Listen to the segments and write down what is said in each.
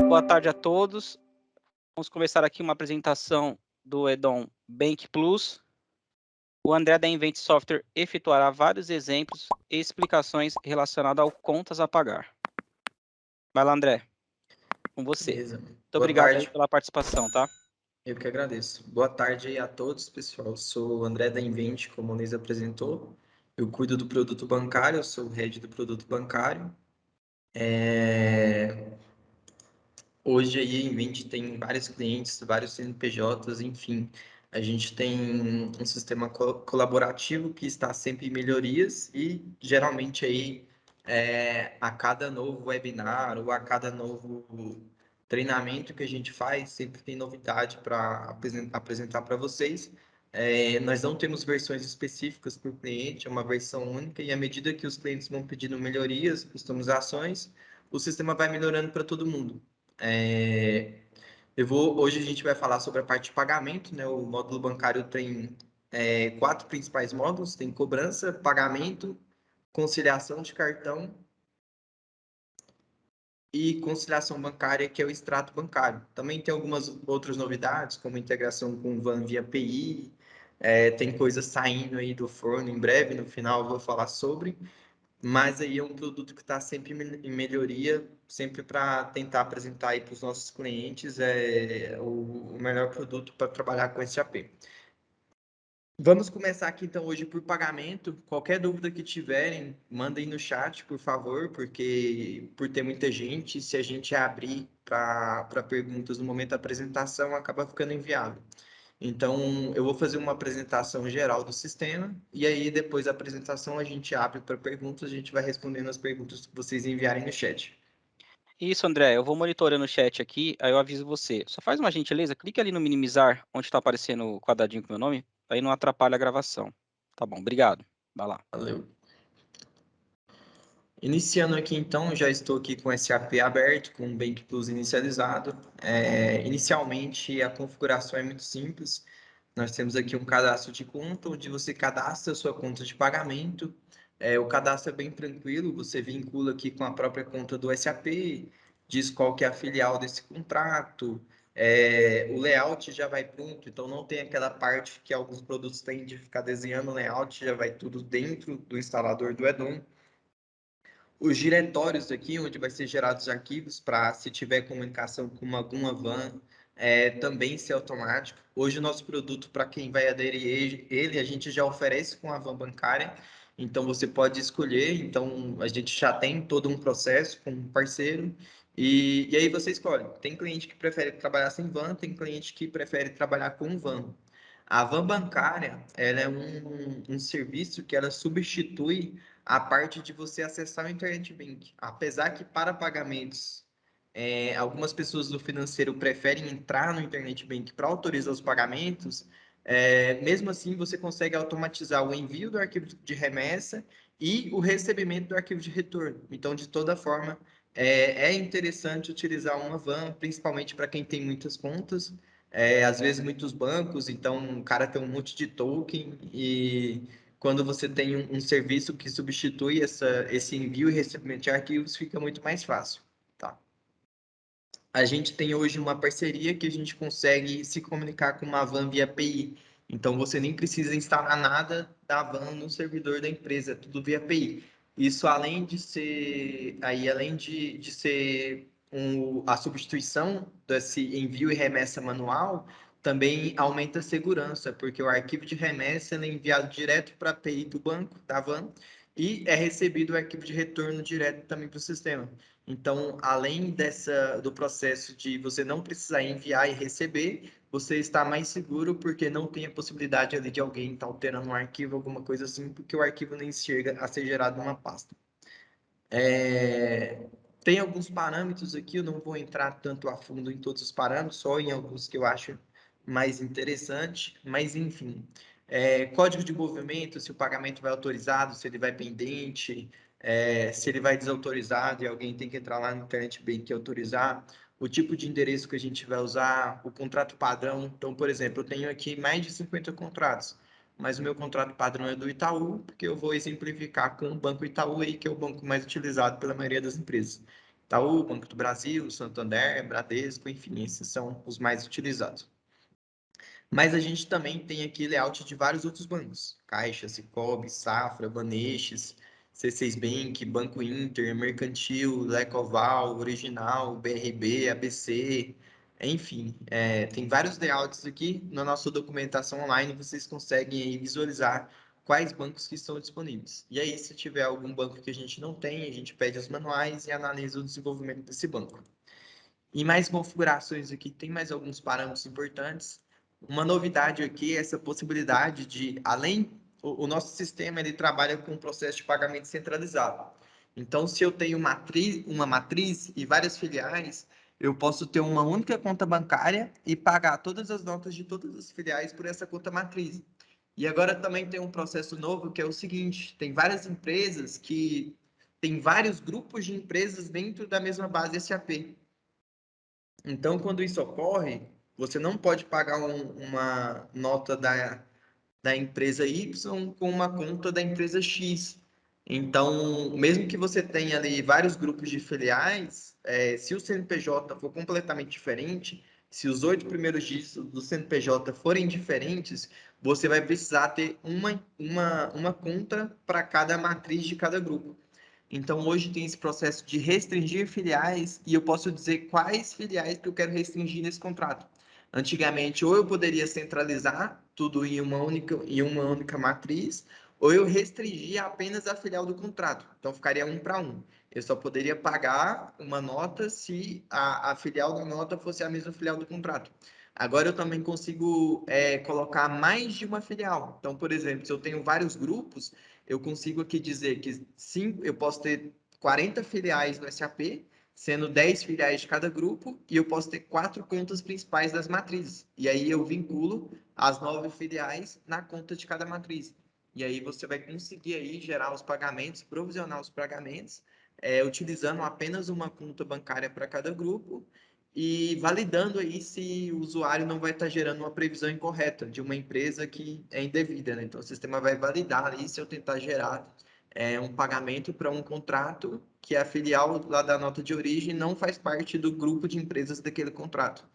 Boa tarde a todos. Vamos começar aqui uma apresentação do Edom Bank Plus. O André da Invent Software efetuará vários exemplos e explicações relacionadas ao contas a pagar. Vai lá, André, com você. Beleza. Muito Boa obrigado aí tarde. pela participação, tá? Eu que agradeço. Boa tarde a todos, pessoal. Sou o André da Invent, como o Luiz apresentou. Eu cuido do produto bancário, eu sou o head do produto bancário. Hoje aí a Invent tem vários clientes, vários CNPJs, enfim. A gente tem um sistema colaborativo que está sempre em melhorias e geralmente aí a cada novo webinar ou a cada novo treinamento que a gente faz, sempre tem novidade para apresentar para vocês. Nós não temos versões específicas por cliente, é uma versão única, e à medida que os clientes vão pedindo melhorias, customizações, o sistema vai melhorando para todo mundo. Hoje a gente vai falar sobre a parte de pagamento, né? O módulo bancário tem 4 principais módulos: tem cobrança, pagamento, conciliação de cartão e conciliação bancária, que é o extrato bancário. Também tem algumas outras novidades, como integração com o VAN via API, tem coisas saindo aí do forno em breve, no final eu vou falar sobre, mas aí é um produto que está sempre em melhoria, sempre para tentar apresentar aí para os nossos clientes o melhor produto para trabalhar com esse AP. Vamos começar aqui então hoje por pagamento. Qualquer dúvida que tiverem, mandem no chat, por favor, porque por ter muita gente, se a gente abrir para perguntas no momento da apresentação, acaba ficando inviável. Então, eu vou fazer uma apresentação geral do sistema e aí depois da apresentação a gente abre para perguntas, a gente vai respondendo as perguntas que vocês enviarem no chat. Isso, André, eu vou monitorando o chat aqui, aí eu aviso você. Só faz uma gentileza, clica ali no minimizar, onde está aparecendo o quadradinho com o meu nome, aí não atrapalha a gravação. Tá bom, obrigado. Vai lá. Valeu. Iniciando aqui então, já estou aqui com o SAP aberto, com o Bank Plus inicializado. Inicialmente, a configuração é muito simples. Nós temos aqui um cadastro de conta, onde você cadastra a sua conta de pagamento. O cadastro é bem tranquilo, você vincula aqui com a própria conta do SAP, diz qual que é a filial desse contrato, o layout já vai pronto, então não tem aquela parte que alguns produtos têm de ficar desenhando o layout, já vai tudo dentro do instalador do Edom. Os diretórios aqui, onde vai ser gerados arquivos para, se tiver comunicação com alguma van, também ser automático. Hoje, o nosso produto, para quem vai aderir ele, a gente já oferece com a van bancária, então você pode escolher. Então, a gente já tem todo um processo com um parceiro, e aí você escolhe. Tem cliente que prefere trabalhar sem van, tem cliente que prefere trabalhar com van. A van bancária, ela é um serviço que ela substitui a parte de você acessar o Internet Bank. Apesar que para pagamentos, algumas pessoas do financeiro preferem entrar no Internet Bank para autorizar os pagamentos, mesmo assim você consegue automatizar o envio do arquivo de remessa e o recebimento do arquivo de retorno. Então, de toda forma, é interessante utilizar uma van, principalmente para quem tem muitas contas, às vezes muitos bancos, então o cara tem um monte de token e quando você tem um serviço que substitui esse envio e recebimento de arquivos, fica muito mais fácil, tá? A gente tem hoje uma parceria que a gente consegue se comunicar com uma van via API. Então, você nem precisa instalar nada da van no servidor da empresa, tudo via API. Isso, além de ser, além de ser a substituição desse envio e remessa manual, também aumenta a segurança, porque o arquivo de remessa é enviado direto para a API do banco, da van, e é recebido o arquivo de retorno direto também para o sistema. Então, além do processo de você não precisar enviar e receber, você está mais seguro porque não tem a possibilidade ali de alguém estar alterando um arquivo, alguma coisa assim, porque o arquivo nem chega a ser gerado numa pasta. Tem alguns parâmetros aqui, eu não vou entrar tanto a fundo em todos os parâmetros, só em alguns que eu acho mais interessante, mas enfim. Código de movimento, se o pagamento vai autorizado, se ele vai pendente, se ele vai desautorizado e alguém tem que entrar lá no Internet Bank e autorizar, o tipo de endereço que a gente vai usar, o contrato padrão. Então, por exemplo, eu tenho aqui mais de 50 contratos, mas o meu contrato padrão é do Itaú, porque eu vou exemplificar com o Banco Itaú aí, que é o banco mais utilizado pela maioria das empresas. Itaú, Banco do Brasil, Santander, Bradesco, enfim, esses são os mais utilizados. Mas a gente também tem aqui layout de vários outros bancos. Caixa, Sicoob, Safra, Banestes, C6 Bank, Banco Inter, Mercantil, Lecoval, Original, BRB, ABC, enfim. Tem vários layouts aqui. Na nossa documentação online, vocês conseguem aí visualizar quais bancos que estão disponíveis. E aí, se tiver algum banco que a gente não tem, a gente pede os manuais e analisa o desenvolvimento desse banco. E mais configurações aqui, tem mais alguns parâmetros importantes. Uma novidade aqui é essa possibilidade de, além, o nosso sistema ele trabalha com um processo de pagamento centralizado. Então, se eu tenho uma matriz e várias filiais, eu posso ter uma única conta bancária e pagar todas as notas de todas as filiais por essa conta matriz. E agora também tem um processo novo que é o seguinte: tem várias empresas que tem vários grupos de empresas dentro da mesma base SAP. Então, quando isso ocorre, você não pode pagar uma nota da empresa Y com uma conta da empresa X. Então, mesmo que você tenha ali vários grupos de filiais, se o CNPJ for completamente diferente, se os 8 primeiros dígitos do CNPJ forem diferentes, você vai precisar ter uma conta para cada matriz de cada grupo. Então, hoje tem esse processo de restringir filiais e eu posso dizer quais filiais que eu quero restringir nesse contrato. Antigamente, ou eu poderia centralizar tudo em uma única matriz, ou eu restringia apenas a filial do contrato. Então, ficaria 1 para 1. Eu só poderia pagar uma nota se a filial da nota fosse a mesma filial do contrato. Agora, eu também consigo colocar mais de uma filial. Então, por exemplo, se eu tenho vários grupos, eu consigo aqui dizer que sim, eu posso ter 40 filiais no SAP, sendo 10 filiais de cada grupo, e eu posso ter 4 contas principais das matrizes. E aí eu vinculo as 9 filiais na conta de cada matriz. E aí você vai conseguir aí gerar os pagamentos, provisionar os pagamentos, utilizando apenas uma conta bancária para cada grupo e validando aí se o usuário não vai estar gerando uma previsão incorreta de uma empresa que é indevida, né? Então, o sistema vai validar ali se eu tentar gerar um pagamento para um contrato que a filial lá da nota de origem não faz parte do grupo de empresas daquele contrato.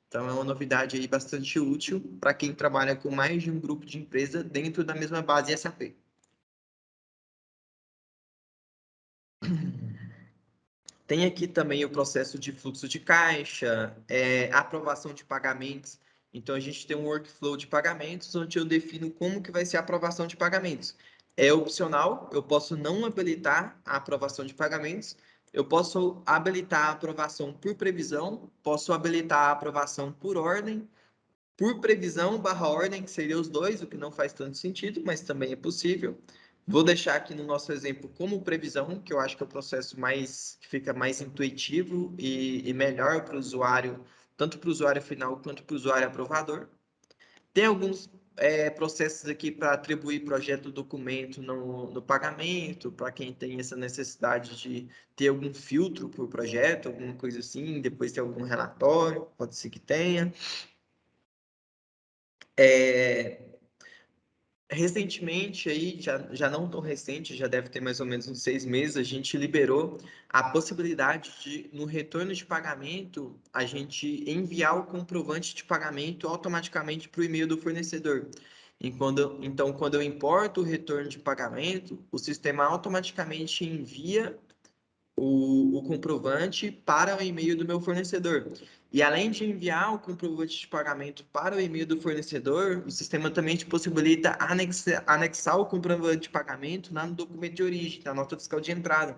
Então, é uma novidade aí bastante útil para quem trabalha com mais de um grupo de empresa dentro da mesma base SAP. Tem aqui também o processo de fluxo de caixa, aprovação de pagamentos. Então, a gente tem um workflow de pagamentos, onde eu defino como que vai ser a aprovação de pagamentos. É opcional, eu posso não habilitar a aprovação de pagamentos, eu posso habilitar a aprovação por previsão, posso habilitar a aprovação por ordem, por previsão barra ordem, que seria os dois, o que não faz tanto sentido, mas também é possível. Vou deixar aqui no nosso exemplo como previsão, que eu acho que é o processo que fica mais intuitivo e melhor para o usuário, tanto para o usuário final quanto para o usuário aprovador. Tem alguns processos aqui para atribuir projeto documento no pagamento, para quem tem essa necessidade de ter algum filtro por projeto, alguma coisa assim, depois ter algum relatório, pode ser que tenha. Recentemente, aí, já não tão recente, já deve ter mais ou menos uns 6 meses, a gente liberou a possibilidade de, no retorno de pagamento, a gente enviar o comprovante de pagamento automaticamente para o e-mail do fornecedor. Então, quando eu importo o retorno de pagamento, o sistema automaticamente envia o comprovante para o e-mail do meu fornecedor. E além de enviar o comprovante de pagamento para o e-mail do fornecedor, o sistema também te possibilita anexar o comprovante de pagamento lá no documento de origem, na nota fiscal de entrada.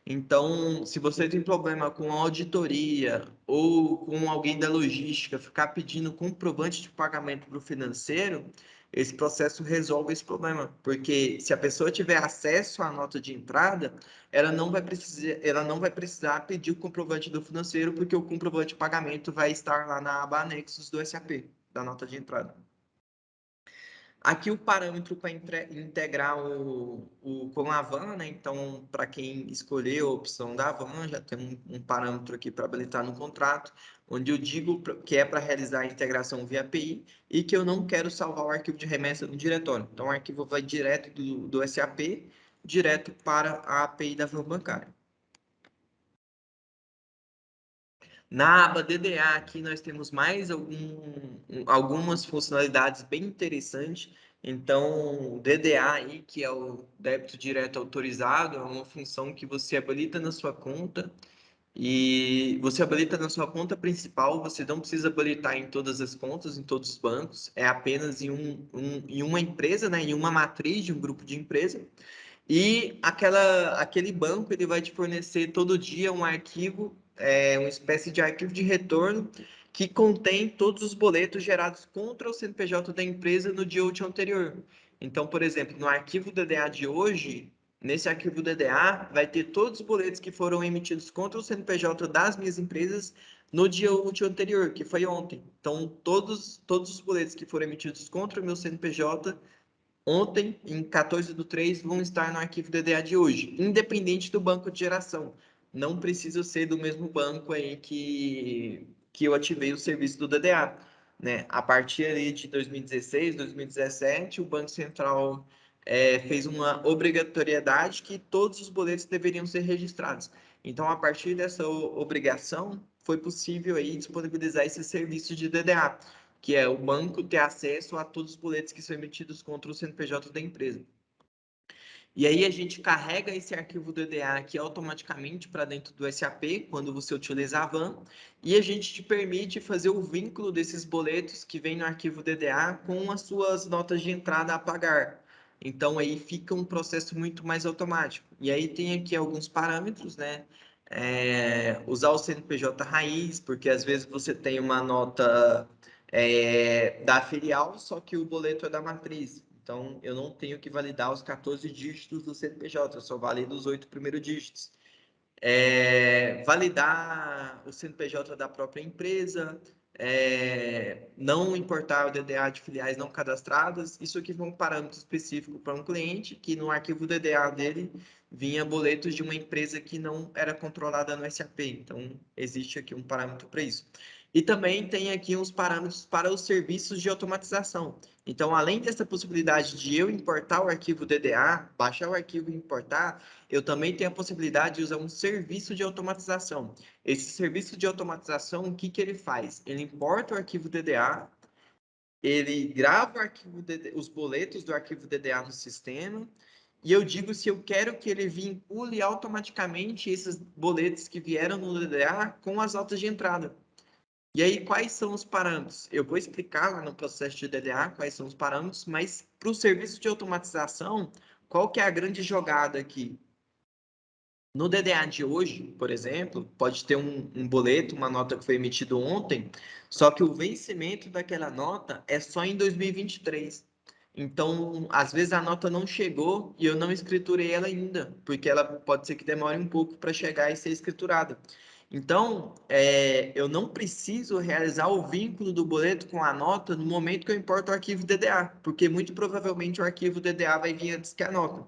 Então, se você tem problema com a auditoria ou com alguém da logística ficar pedindo comprovante de pagamento para o financeiro, esse processo resolve esse problema, porque se a pessoa tiver acesso à nota de entrada, ela não vai precisar pedir o comprovante do financeiro, porque o comprovante de pagamento vai estar lá na aba anexos do SAP, da nota de entrada. Aqui o parâmetro para integrar com a van, né? Então, para quem escolheu a opção da van, já tem um parâmetro aqui para habilitar no contrato, onde eu digo que é para realizar a integração via API e que eu não quero salvar o arquivo de remessa no diretório. Então, o arquivo vai direto do SAP, direto para a API da van bancária. Na aba DDA aqui nós temos mais algumas funcionalidades bem interessantes. Então, o DDA aí, que é o débito direto autorizado, é uma função que você habilita na sua conta e você habilita na sua conta principal, você não precisa habilitar em todas as contas, em todos os bancos, é apenas em uma empresa, né, em uma matriz de um grupo de empresa. E aquele banco ele vai te fornecer todo dia um arquivo, uma espécie de arquivo de retorno que contém todos os boletos gerados contra o CNPJ da empresa no dia útil anterior. Então, por exemplo, no arquivo DDA de hoje, nesse arquivo DDA vai ter todos os boletos que foram emitidos contra o CNPJ das minhas empresas no dia útil anterior, que foi ontem. Então, todos os boletos que foram emitidos contra o meu CNPJ ontem, em 14/3, vão estar no arquivo DDA de hoje, independente do banco de geração. Não precisa ser do mesmo banco aí que eu ativei o serviço do DDA. Né? A partir ali de 2016, 2017, o Banco Central fez uma obrigatoriedade que todos os boletos deveriam ser registrados. Então, a partir dessa obrigação, foi possível aí disponibilizar esse serviço de DDA, que é o banco ter acesso a todos os boletos que são emitidos contra o CNPJ da empresa. E aí a gente carrega esse arquivo DDA aqui automaticamente para dentro do SAP, quando você utiliza a van, e a gente te permite fazer o vínculo desses boletos que vem no arquivo DDA com as suas notas de entrada a pagar. Então aí fica um processo muito mais automático. E aí tem aqui alguns parâmetros, né? Usar o CNPJ raiz, porque às vezes você tem uma nota da filial, só que o boleto é da matriz. Então, eu não tenho que validar os 14 dígitos do CNPJ, eu só valido os 8 primeiros dígitos. Validar o CNPJ da própria empresa, não importar o DDA de filiais não cadastradas. Isso aqui foi um parâmetro específico para um cliente que no arquivo DDA dele vinha boletos de uma empresa que não era controlada no SAP. Então, existe aqui um parâmetro para isso. E também tem aqui uns parâmetros para os serviços de automatização. Então, além dessa possibilidade de eu importar o arquivo DDA, baixar o arquivo e importar, eu também tenho a possibilidade de usar um serviço de automatização. Esse serviço de automatização, o que ele faz? Ele importa o arquivo DDA, ele grava o arquivo os boletos do arquivo DDA no sistema, e eu digo se eu quero que ele vincule automaticamente esses boletos que vieram no DDA com as notas de entrada. E aí, quais são os parâmetros? Eu vou explicar lá no processo de DDA quais são os parâmetros, mas para o serviço de automatização, qual que é a grande jogada aqui? No DDA de hoje, por exemplo, pode ter um boleto, uma nota que foi emitida ontem, só que o vencimento daquela nota é só em 2023. Então, às vezes a nota não chegou e eu não escriturei ela ainda, porque ela pode ser que demore um pouco para chegar e ser escriturada. Então, eu não preciso realizar o vínculo do boleto com a nota no momento que eu importo o arquivo DDA, porque muito provavelmente o arquivo DDA vai vir antes que a nota.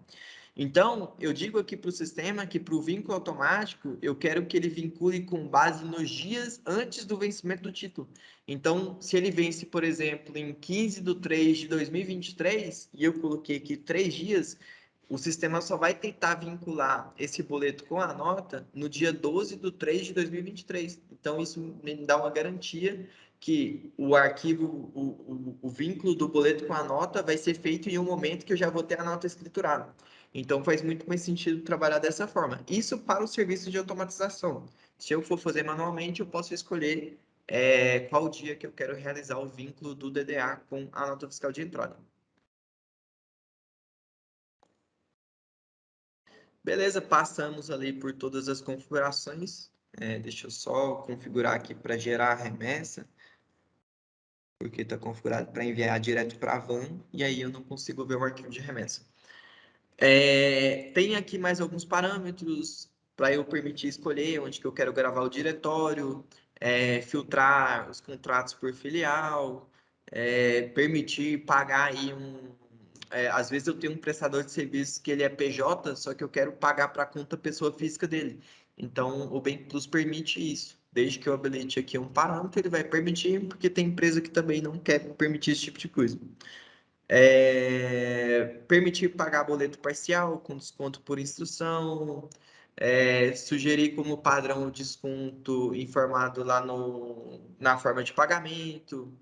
Então, eu digo aqui para o sistema que para o vínculo automático, eu quero que ele vincule com base nos dias antes do vencimento do título. Então, se ele vence, por exemplo, em 15/3 de 2023, e eu coloquei aqui 3 dias, o sistema só vai tentar vincular esse boleto com a nota no dia 12/3 de 2023. Então, isso me dá uma garantia que o arquivo, o vínculo do boleto com a nota vai ser feito em um momento que eu já vou ter a nota escriturada. Então, faz muito mais sentido trabalhar dessa forma. Isso para o serviço de automatização. Se eu for fazer manualmente, eu posso escolher qual dia que eu quero realizar o vínculo do DDA com a nota fiscal de entrada. Beleza, passamos ali por todas as configurações. Deixa eu só configurar aqui para gerar a remessa, porque está configurado para enviar direto para a van, e aí eu não consigo ver o arquivo de remessa. Tem aqui mais alguns parâmetros para eu permitir escolher onde que eu quero gravar o diretório, filtrar os contratos por filial, permitir pagar aí às vezes eu tenho um prestador de serviços que ele é PJ, só que eu quero pagar para a conta pessoa física dele. Então, o Bank Plus permite isso. Desde que eu habilite aqui um parâmetro, ele vai permitir, porque tem empresa que também não quer permitir esse tipo de coisa. Permitir pagar boleto parcial com desconto por instrução, Sugerir como padrão o desconto informado lá na forma de pagamento,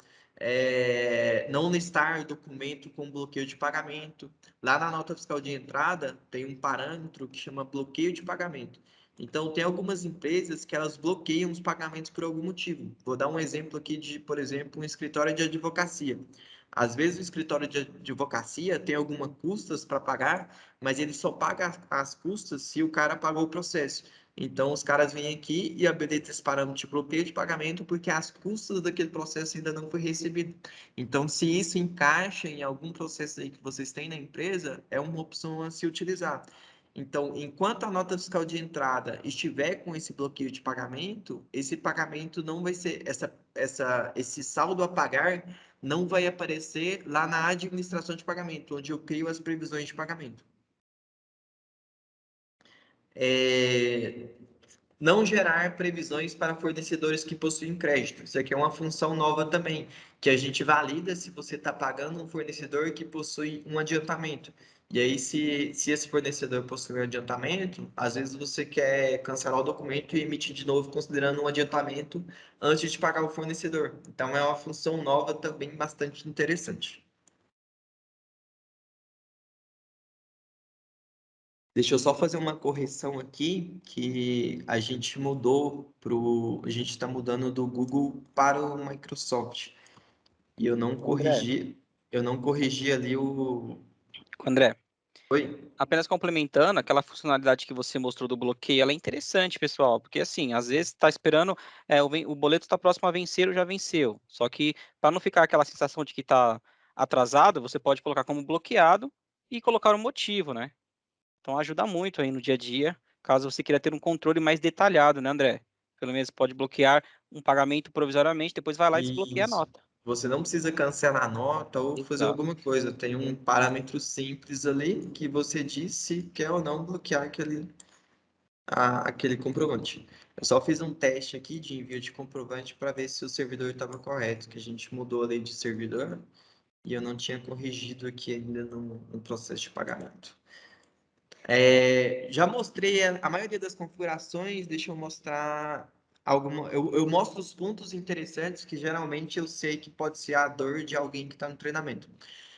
não listar documento com bloqueio de pagamento. Lá na nota fiscal de entrada tem um parâmetro que chama bloqueio de pagamento. Então, tem algumas empresas que elas bloqueiam os pagamentos por algum motivo. Vou dar um exemplo aqui de, por exemplo, um escritório de advocacia. Às vezes o escritório de advocacia tem alguma custas para pagar, mas ele só paga as custas se o cara pagou o processo. Então, os caras vêm aqui e habilitam esse parâmetro de bloqueio de pagamento porque as custas daquele processo ainda não foi recebido. Então, se isso encaixa em algum processo aí que vocês têm na empresa, é uma opção a se utilizar. Então, enquanto a nota fiscal de entrada estiver com esse bloqueio de pagamento, esse pagamento não vai ser, esse saldo a pagar não vai aparecer lá na administração de pagamento, onde eu crio as previsões de pagamento. Não gerar previsões para fornecedores que possuem crédito. Isso aqui é uma função nova também, que a gente valida se você está pagando um fornecedor que possui um adiantamento. E aí, se esse fornecedor possui um adiantamento, às vezes você quer cancelar o documento e emitir de novo, considerando um adiantamento antes de pagar o fornecedor. Então, é uma função nova também bastante interessante. Deixa eu só fazer uma correção aqui, que a gente mudou a gente está mudando do Google para o Microsoft. E André, eu não corrigi ali André, Oi? apenas complementando, aquela funcionalidade que você mostrou do bloqueio, ela é interessante, pessoal, porque assim, às vezes está esperando, o boleto está próximo a vencer ou já venceu. Só que para não ficar aquela sensação de que está atrasado, você pode colocar como bloqueado e colocar o motivo, né? Então ajuda muito aí no dia a dia, caso você queira ter um controle mais detalhado, né, André? Pelo menos pode bloquear um pagamento provisoriamente, depois vai lá e desbloqueia a Isso. nota. Você não precisa cancelar a nota ou fazer Exato. alguma coisa. Tem um parâmetro simples ali que você diz se quer ou não bloquear aquele comprovante. Eu só fiz um teste aqui de envio de comprovante para ver se o servidor estava correto, que a gente mudou a lei de servidor e eu não tinha corrigido aqui ainda no processo de pagamento. Já mostrei a maioria das configurações, deixa eu mostrar alguma. Eu mostro os pontos interessantes que geralmente eu sei que pode ser a dor de alguém que está no treinamento.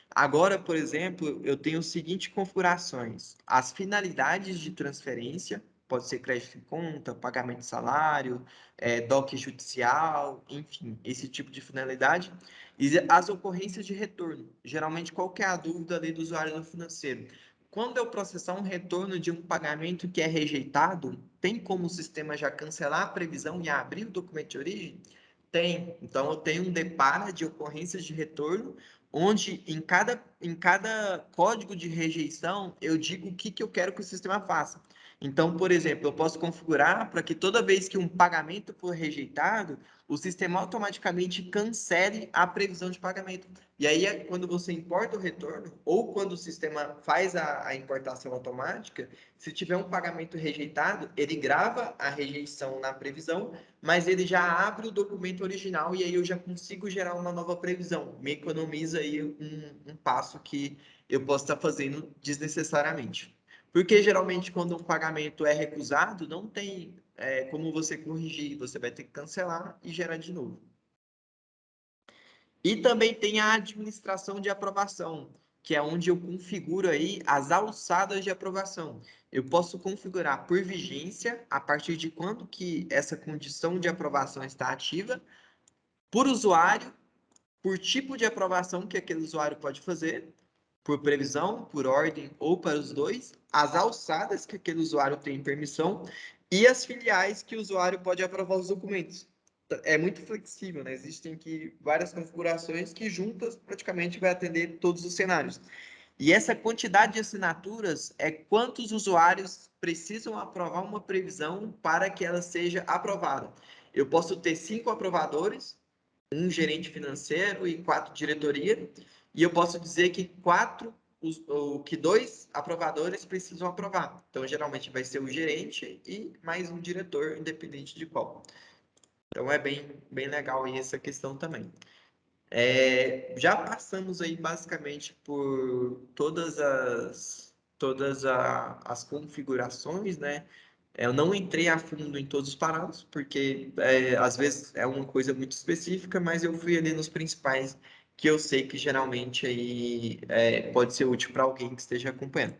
Agora, por exemplo, eu tenho as seguintes configurações: as finalidades de transferência, pode ser crédito em conta, pagamento de salário, DOC judicial, enfim, esse tipo de finalidade. E as ocorrências de retorno. Geralmente, qual que é a dúvida ali do usuário no financeiro? Quando eu processar um retorno de um pagamento que é rejeitado, tem como o sistema já cancelar a previsão e abrir o documento de origem? Tem. Então, eu tenho um depara de ocorrências de retorno, onde em cada código de rejeição eu digo o que eu quero que o sistema faça. Então, por exemplo, eu posso configurar para que toda vez que um pagamento for rejeitado, o sistema automaticamente cancele a previsão de pagamento. E aí, quando você importa o retorno, ou quando o sistema faz a importação automática, se tiver um pagamento rejeitado, ele grava a rejeição na previsão, mas ele já abre o documento original e aí eu já consigo gerar uma nova previsão. Me economiza aí um passo que eu posso estar fazendo desnecessariamente. Porque geralmente quando um pagamento é recusado, não tem como você corrigir, você vai ter que cancelar e gerar de novo. E também tem a administração de aprovação, que é onde eu configuro aí as alçadas de aprovação. Eu posso configurar por vigência, a partir de quando que essa condição de aprovação está ativa, por usuário, por tipo de aprovação que aquele usuário pode fazer, por previsão, por ordem ou para os dois, as alçadas que aquele usuário tem permissão e as filiais que o usuário pode aprovar os documentos. É muito flexível, né? Existem aqui várias configurações que juntas praticamente vai atender todos os cenários. E essa quantidade de assinaturas é quantos usuários precisam aprovar uma previsão para que ela seja aprovada. Eu posso ter 5 aprovadores, um gerente financeiro e 4 diretoria, e eu posso dizer que que 2 aprovadores precisam aprovar. Então, geralmente vai ser o gerente e mais um diretor, independente de qual. Então, é bem legal aí essa questão também. Já passamos aí basicamente por todas as configurações, né? Eu não entrei a fundo em todos os parâmetros, porque às vezes é uma coisa muito específica, mas eu fui ali nos principais que eu sei que geralmente aí pode ser útil para alguém que esteja acompanhando.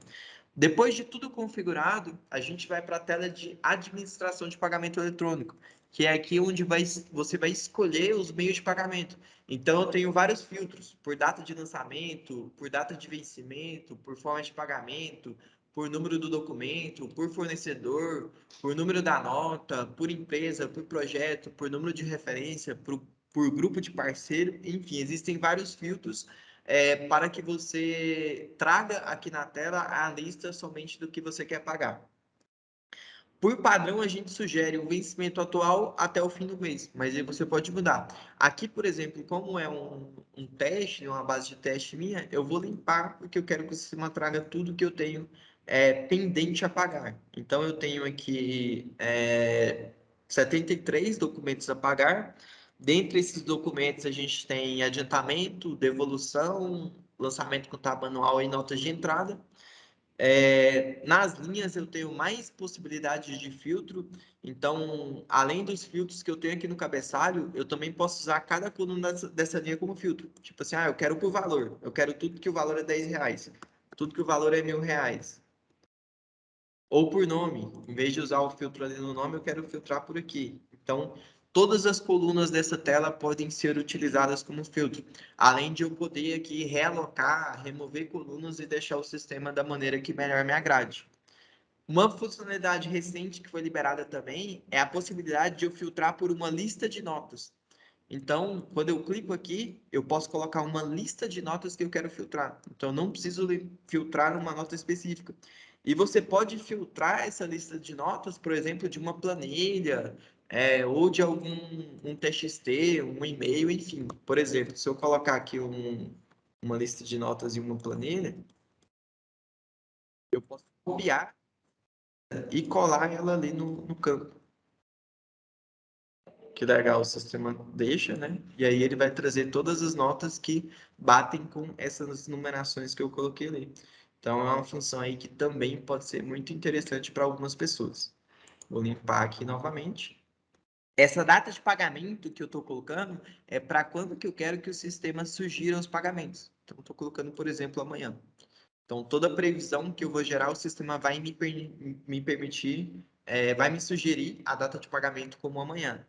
Depois de tudo configurado, a gente vai para a tela de administração de pagamento eletrônico, que é aqui onde você vai escolher os meios de pagamento. Então, eu tenho vários filtros, por data de lançamento, por data de vencimento, por forma de pagamento, por número do documento, por fornecedor, por número da nota, por empresa, por projeto, por número de referência, por grupo de parceiro, enfim, existem vários filtros para que você traga aqui na tela a lista somente do que você quer pagar. Por padrão, a gente sugere o vencimento atual até o fim do mês, mas aí você pode mudar. Aqui, por exemplo, como é um teste, uma base de teste minha, eu vou limpar porque eu quero que o sistema traga tudo que eu tenho pendente a pagar. Então, eu tenho aqui 73 documentos a pagar. Dentre esses documentos, a gente tem adiantamento, devolução, lançamento contábil anual e notas de entrada. Nas linhas eu tenho mais possibilidades de filtro, então, além dos filtros que eu tenho aqui no cabeçalho, eu também posso usar cada coluna dessa linha como filtro. Tipo assim, eu quero por valor, eu quero tudo que o valor é R$ 10, tudo que o valor é R$ 1.000. Ou por nome, em vez de usar o filtro ali no nome, eu quero filtrar por aqui. Então, todas as colunas dessa tela podem ser utilizadas como filtro, além de eu poder aqui realocar, remover colunas e deixar o sistema da maneira que melhor me agrade. Uma funcionalidade recente que foi liberada também é a possibilidade de eu filtrar por uma lista de notas. Então, quando eu clico aqui, eu posso colocar uma lista de notas que eu quero filtrar. Então, eu não preciso filtrar uma nota específica. E você pode filtrar essa lista de notas, por exemplo, de uma planilha, ou de algum um TXT, um e-mail, enfim. Por exemplo, se eu colocar aqui uma lista de notas em uma planilha, eu posso copiar e colar ela ali no campo. Que legal, o sistema deixa, né? E aí ele vai trazer todas as notas que batem com essas numerações que eu coloquei ali. Então é uma função aí que também pode ser muito interessante para algumas pessoas. Vou limpar aqui novamente. Essa data de pagamento que eu estou colocando é para quando que eu quero que o sistema sugira os pagamentos. Então, estou colocando, por exemplo, amanhã. Então, toda previsão que eu vou gerar, o sistema vai me permitir, vai me sugerir a data de pagamento como amanhã.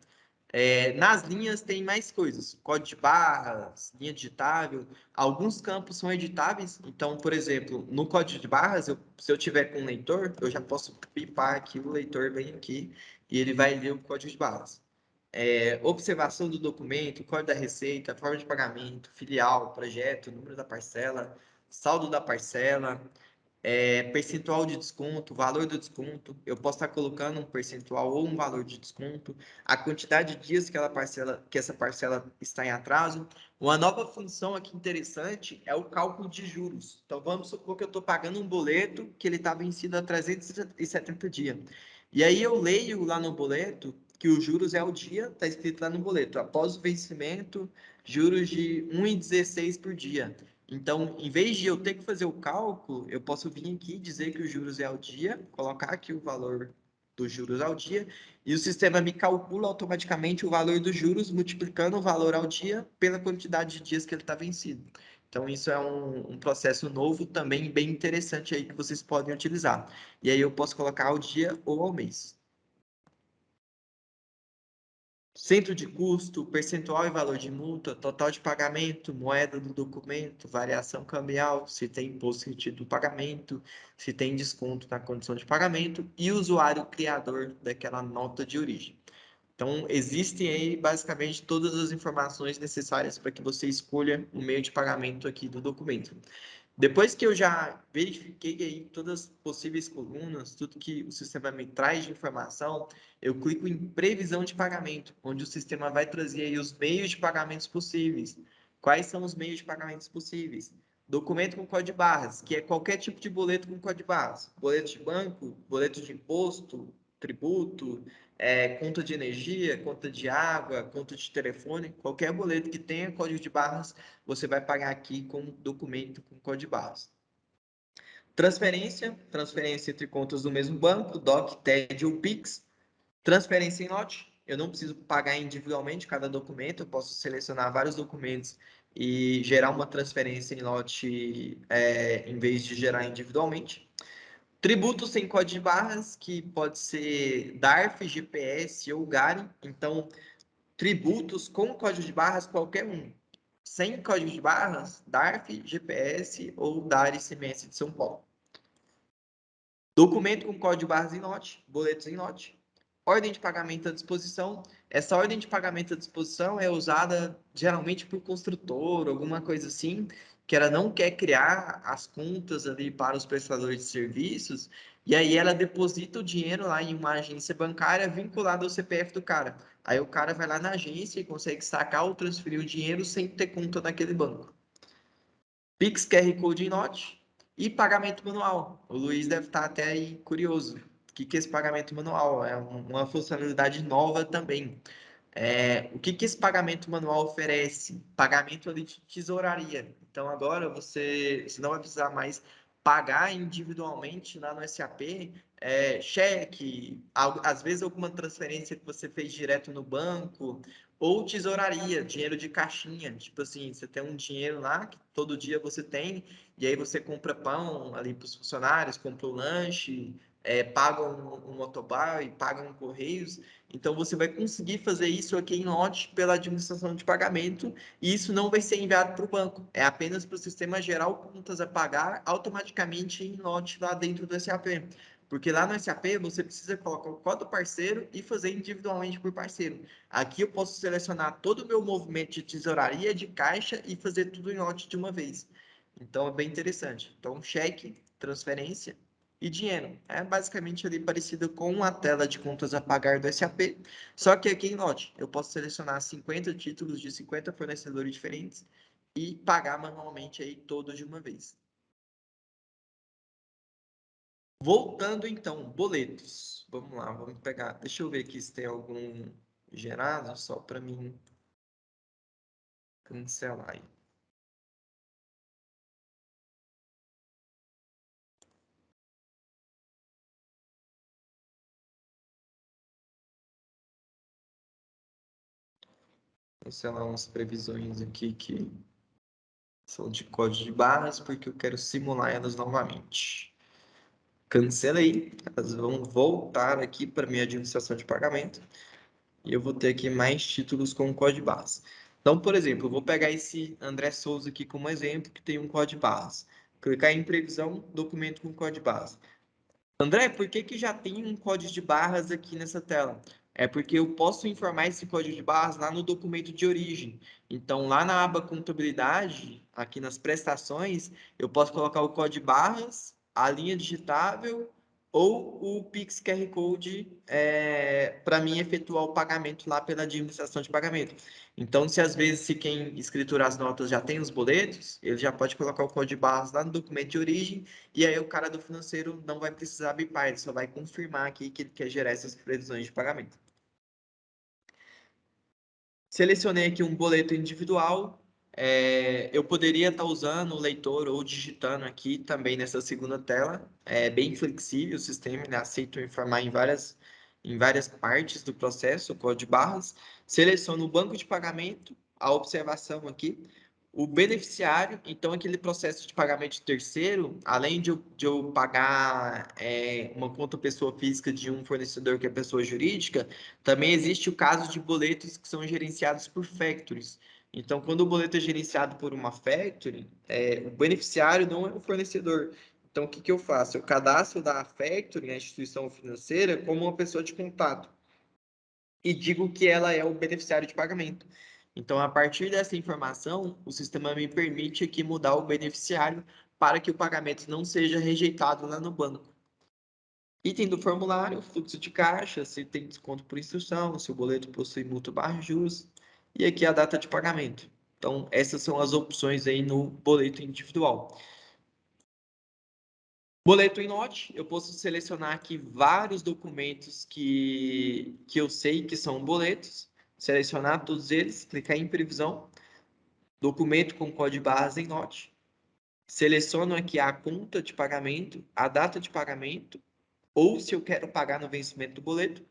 Nas linhas tem mais coisas, código de barras, linha digitável, alguns campos são editáveis, então, por exemplo, no código de barras, se eu tiver com um leitor, eu já posso pipar aqui, o leitor vem aqui e ele vai ler o código de barras. Observação do documento, código da receita, forma de pagamento, filial, projeto, número da parcela, saldo da parcela, percentual de desconto, valor do desconto, eu posso estar colocando um percentual ou um valor de desconto, a quantidade de dias que essa parcela está em atraso. Uma nova função aqui interessante é o cálculo de juros. Então, vamos supor que eu estou pagando um boleto que ele está vencido há 370 dias. E aí eu leio lá no boleto que os juros é o dia, está escrito lá no boleto, após o vencimento, juros de 1,16 por dia. Então, em vez de eu ter que fazer o cálculo, eu posso vir aqui e dizer que os juros é ao dia, colocar aqui o valor dos juros ao dia, e o sistema me calcula automaticamente o valor dos juros, multiplicando o valor ao dia pela quantidade de dias que ele está vencido. Então, isso é um processo novo também bem interessante aí que vocês podem utilizar. E aí eu posso colocar ao dia ou ao mês. Centro de custo, percentual e valor de multa, total de pagamento, moeda do documento, variação cambial, se tem imposto retido do pagamento, se tem desconto na condição de pagamento e usuário criador daquela nota de origem. Então, existem aí basicamente todas as informações necessárias para que você escolha o meio de pagamento aqui do documento. Depois que eu já verifiquei aí todas as possíveis colunas, tudo que o sistema me traz de informação, eu clico em previsão de pagamento, onde o sistema vai trazer aí os meios de pagamentos possíveis. Quais são os meios de pagamentos possíveis? Documento com código de barras, que é qualquer tipo de boleto com código de barras. Boleto de banco, boleto de imposto, tributo, conta de energia, conta de água, conta de telefone, qualquer boleto que tenha código de barras, você vai pagar aqui com documento com código de barras. Transferência entre contas do mesmo banco, DOC, TED ou Pix. Transferência em lote, eu não preciso pagar individualmente cada documento, eu posso selecionar vários documentos e gerar uma transferência em lote em vez de gerar individualmente. Tributo sem código de barras, que pode ser DARF, GPS ou GARI. Então, tributos com código de barras, qualquer um. Sem código de barras, DARF, GPS ou DARI CMS de São Paulo. Documento com código de barras em lote, boletos em lote. Ordem de pagamento à disposição. Essa ordem de pagamento à disposição é usada geralmente por construtor, alguma coisa assim, que ela não quer criar as contas ali para os prestadores de serviços, e aí ela deposita o dinheiro lá em uma agência bancária vinculada ao CPF do cara. Aí o cara vai lá na agência e consegue sacar ou transferir o dinheiro sem ter conta naquele banco. Pix QR Code em lote e pagamento manual. O Luiz deve estar até aí curioso. O que é esse pagamento manual? É uma funcionalidade nova também. O que esse pagamento manual oferece? Pagamento ali de tesouraria. Então, agora você não vai precisar mais pagar individualmente lá no SAP, cheque, às vezes alguma transferência que você fez direto no banco, ou tesouraria, dinheiro de caixinha. Tipo assim, você tem um dinheiro lá que todo dia você tem, e aí você compra pão ali para os funcionários, compra o lanche, paga um motoboy, paga um correios. Então, você vai conseguir fazer isso aqui em lote pela administração de pagamento e isso não vai ser enviado para o banco. É apenas para o sistema gerar contas a pagar automaticamente em lote lá dentro do SAP. Porque lá no SAP você precisa colocar o código parceiro e fazer individualmente por parceiro. Aqui eu posso selecionar todo o meu movimento de tesouraria, de caixa e fazer tudo em lote de uma vez. Então, é bem interessante. Então, cheque, transferência e dinheiro. É basicamente ali parecido com a tela de contas a pagar do SAP, só que aqui em lote eu posso selecionar 50 títulos de 50 fornecedores diferentes e pagar manualmente aí todos de uma vez. Voltando então, boletos. Vamos lá, vamos pegar. Deixa eu ver aqui se tem algum gerado, só para mim cancelar aí. Cancelar umas previsões aqui que são de código de barras, porque eu quero simular elas novamente. Cancelei, elas vão voltar aqui para minha administração de pagamento e eu vou ter aqui mais títulos com código barras. Então, por exemplo, eu vou pegar esse André Souza aqui como exemplo, que tem um código barras. Clicar em previsão, documento com código barras. André, por que já tem um código de barras aqui nessa tela? É porque eu posso informar esse código de barras lá no documento de origem. Então, lá na aba contabilidade, aqui nas prestações, eu posso colocar o código de barras, a linha digitável ou o Pix QR Code para mim efetuar o pagamento lá pela administração de pagamento. Então, se às vezes se quem escriturar as notas já tem os boletos, ele já pode colocar o código de barras lá no documento de origem e aí o cara do financeiro não vai precisar bipar, ele só vai confirmar aqui que ele quer gerar essas previsões de pagamento. Selecionei aqui um boleto individual. Eu poderia estar usando o leitor ou digitando aqui também nessa segunda tela. É bem flexível o sistema, ele aceita informar em várias partes do processo, o código de barras. Seleciono o banco de pagamento, a observação aqui. O beneficiário, então, aquele processo de pagamento de terceiro, além de eu pagar uma conta pessoa física de um fornecedor que é pessoa jurídica, também existe o caso de boletos que são gerenciados por factories. Então, quando o boleto é gerenciado por uma factory, o beneficiário não é o fornecedor. Então, o que eu faço? Eu cadastro da factory, a instituição financeira, como uma pessoa de contato e digo que ela é o beneficiário de pagamento. Então, a partir dessa informação, o sistema me permite aqui mudar o beneficiário para que o pagamento não seja rejeitado lá no banco. Item do formulário, fluxo de caixa, se tem desconto por instrução, se o boleto possui multa barra juros, e aqui a data de pagamento. Então, essas são as opções aí no boleto individual. Boleto em lote, eu posso selecionar aqui vários documentos que eu sei que são boletos, selecionar todos eles, clicar em previsão, documento com código barras em lote, seleciono aqui a conta de pagamento, a data de pagamento, ou se eu quero pagar no vencimento do boleto.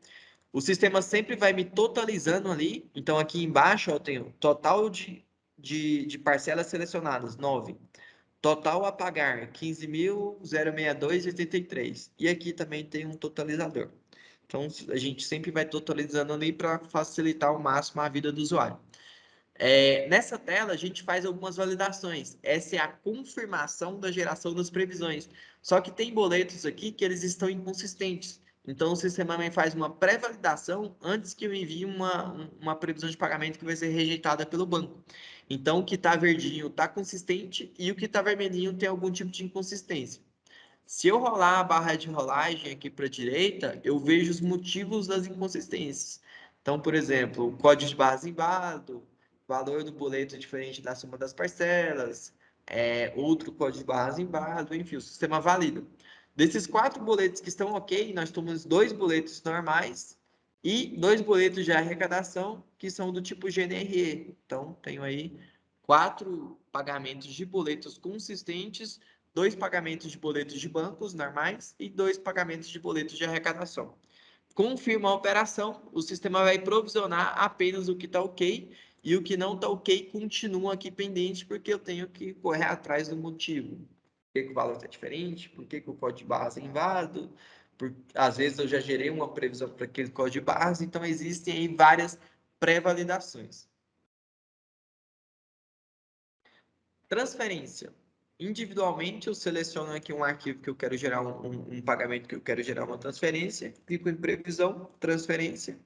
O sistema sempre vai me totalizando ali. Então, aqui embaixo eu tenho total de parcelas selecionadas, 9. Total a pagar, 15.062,83. E aqui também tem um totalizador. Então, a gente sempre vai totalizando ali para facilitar ao máximo a vida do usuário. Nessa tela, a gente faz algumas validações. Essa é a confirmação da geração das previsões. Só que tem boletos aqui que eles estão inconsistentes. Então, o sistema também faz uma pré-validação antes que eu envie uma previsão de pagamento que vai ser rejeitada pelo banco. Então, o que está verdinho está consistente e o que está vermelhinho tem algum tipo de inconsistência. Se eu rolar a barra de rolagem aqui para a direita, eu vejo os motivos das inconsistências. Então, por exemplo, o código de barras inválido, valor do boleto diferente da soma das parcelas, outro código de barras inválido, enfim, o sistema valida. Desses 4 boletos que estão ok, nós temos 2 boletos normais e 2 boletos de arrecadação que são do tipo GNRE. Então, tenho aí 4 pagamentos de boletos consistentes, 2 pagamentos de boletos de bancos normais e 2 pagamentos de boletos de arrecadação. Confirma a operação, o sistema vai provisionar apenas o que está ok e o que não está ok continua aqui pendente porque eu tenho que correr atrás do motivo. Por que o valor está diferente? Por que o código de barras é inválido? Às vezes eu já gerei uma previsão para aquele código de barras, então existem aí várias pré-validações. Transferência. Individualmente, eu seleciono aqui um arquivo que eu quero gerar um pagamento que eu quero gerar uma transferência. Clico em previsão, transferência.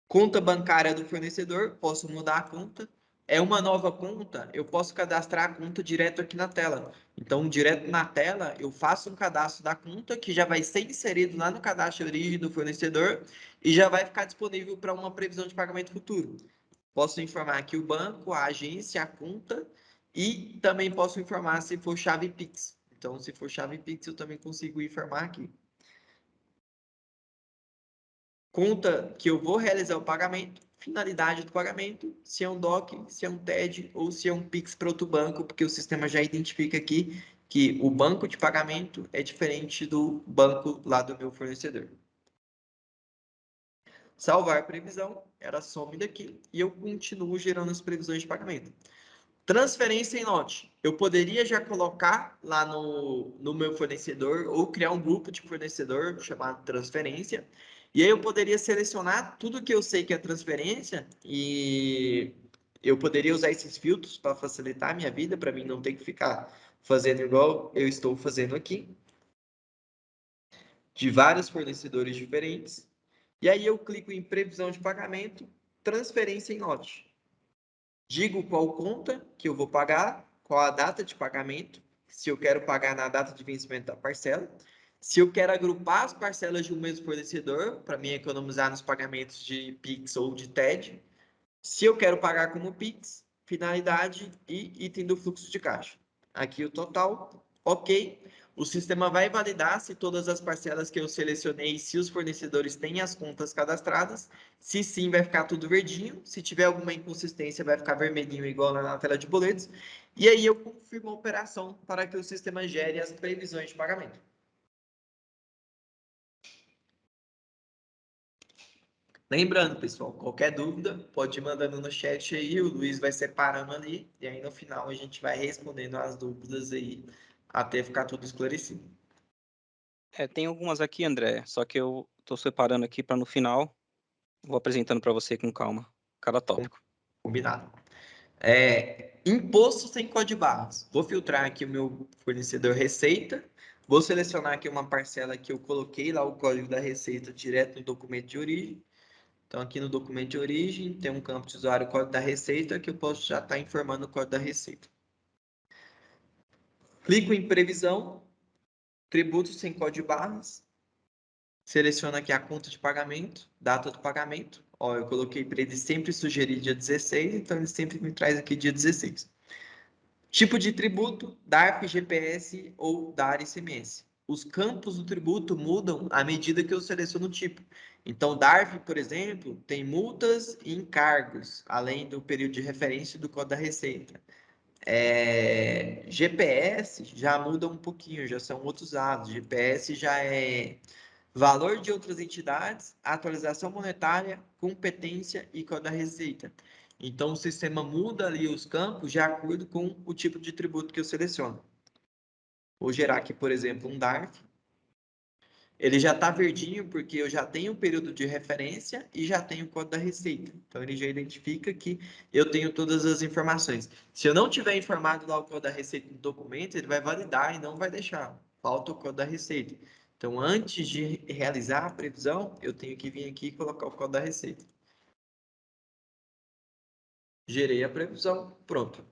Conta bancária do fornecedor, posso mudar a conta. É uma nova conta, eu posso cadastrar a conta direto aqui na tela. Então, direto na tela, eu faço um cadastro da conta que já vai ser inserido lá no cadastro de origem do fornecedor e já vai ficar disponível para uma previsão de pagamento futuro. Posso informar aqui o banco, a agência, a conta e também posso informar se for chave Pix. Então, se for chave Pix, eu também consigo informar aqui. Conta que eu vou realizar o pagamento, finalidade do pagamento, se é um DOC, se é um TED ou se é um Pix para outro banco, porque o sistema já identifica aqui que o banco de pagamento é diferente do banco lá do meu fornecedor. Salvar previsão, ela some daqui e eu continuo gerando as previsões de pagamento. Transferência em lote. Eu poderia já colocar lá no meu fornecedor ou criar um grupo de fornecedor chamado transferência. E aí eu poderia selecionar tudo que eu sei que é transferência e eu poderia usar esses filtros para facilitar a minha vida, para mim não ter que ficar fazendo igual eu estou fazendo aqui, de vários fornecedores diferentes. E aí eu clico em previsão de pagamento, transferência em lote. Digo qual conta que eu vou pagar, qual a data de pagamento, se eu quero pagar na data de vencimento da parcela, se eu quero agrupar as parcelas de um mesmo fornecedor, para mim economizar nos pagamentos de Pix ou de TED, se eu quero pagar como Pix, finalidade e item do fluxo de caixa. Aqui o total, ok. O sistema vai validar se todas as parcelas que eu selecionei, se os fornecedores têm as contas cadastradas. Se sim, vai ficar tudo verdinho. Se tiver alguma inconsistência, vai ficar vermelhinho igual na tela de boletos. E aí eu confirmo a operação para que o sistema gere as previsões de pagamento. Lembrando, pessoal, qualquer dúvida, pode ir mandando no chat aí, o Luiz vai separando ali, e aí no final a gente vai respondendo as dúvidas aí, até ficar tudo esclarecido. Tem algumas aqui, André, só que eu estou separando aqui para no final, vou apresentando para você com calma, cada tópico. Combinado. Imposto sem código de barras. Vou filtrar aqui o meu fornecedor receita, vou selecionar aqui uma parcela que eu coloquei lá o código da receita direto no documento de origem. Então, aqui no documento de origem, tem um campo de usuário código da receita, que eu posso já estar informando o código da receita. Clico em previsão, tributos sem código de barras, seleciono aqui a conta de pagamento, data do pagamento. Ó, eu coloquei para ele sempre sugerir dia 16, então ele sempre me traz aqui dia 16. Tipo de tributo, DARF, GPS ou DAR ICMS. Os campos do tributo mudam à medida que eu seleciono o tipo. Então, DARF, por exemplo, tem multas e encargos, além do período de referência do Código da Receita. GPS já muda um pouquinho, já são outros dados. GPS já é valor de outras entidades, atualização monetária, competência e código da receita. Então, o sistema muda ali os campos de acordo com o tipo de tributo que eu seleciono. Vou gerar aqui, por exemplo, um DARF. Ele já está verdinho porque eu já tenho o período de referência e já tenho o código da receita. Então, ele já identifica que eu tenho todas as informações. Se eu não tiver informado lá o código da receita no documento, ele vai validar e não vai deixar. Falta o código da receita. Então, antes de realizar a previsão, eu tenho que vir aqui e colocar o código da receita. Gerei a previsão, pronto.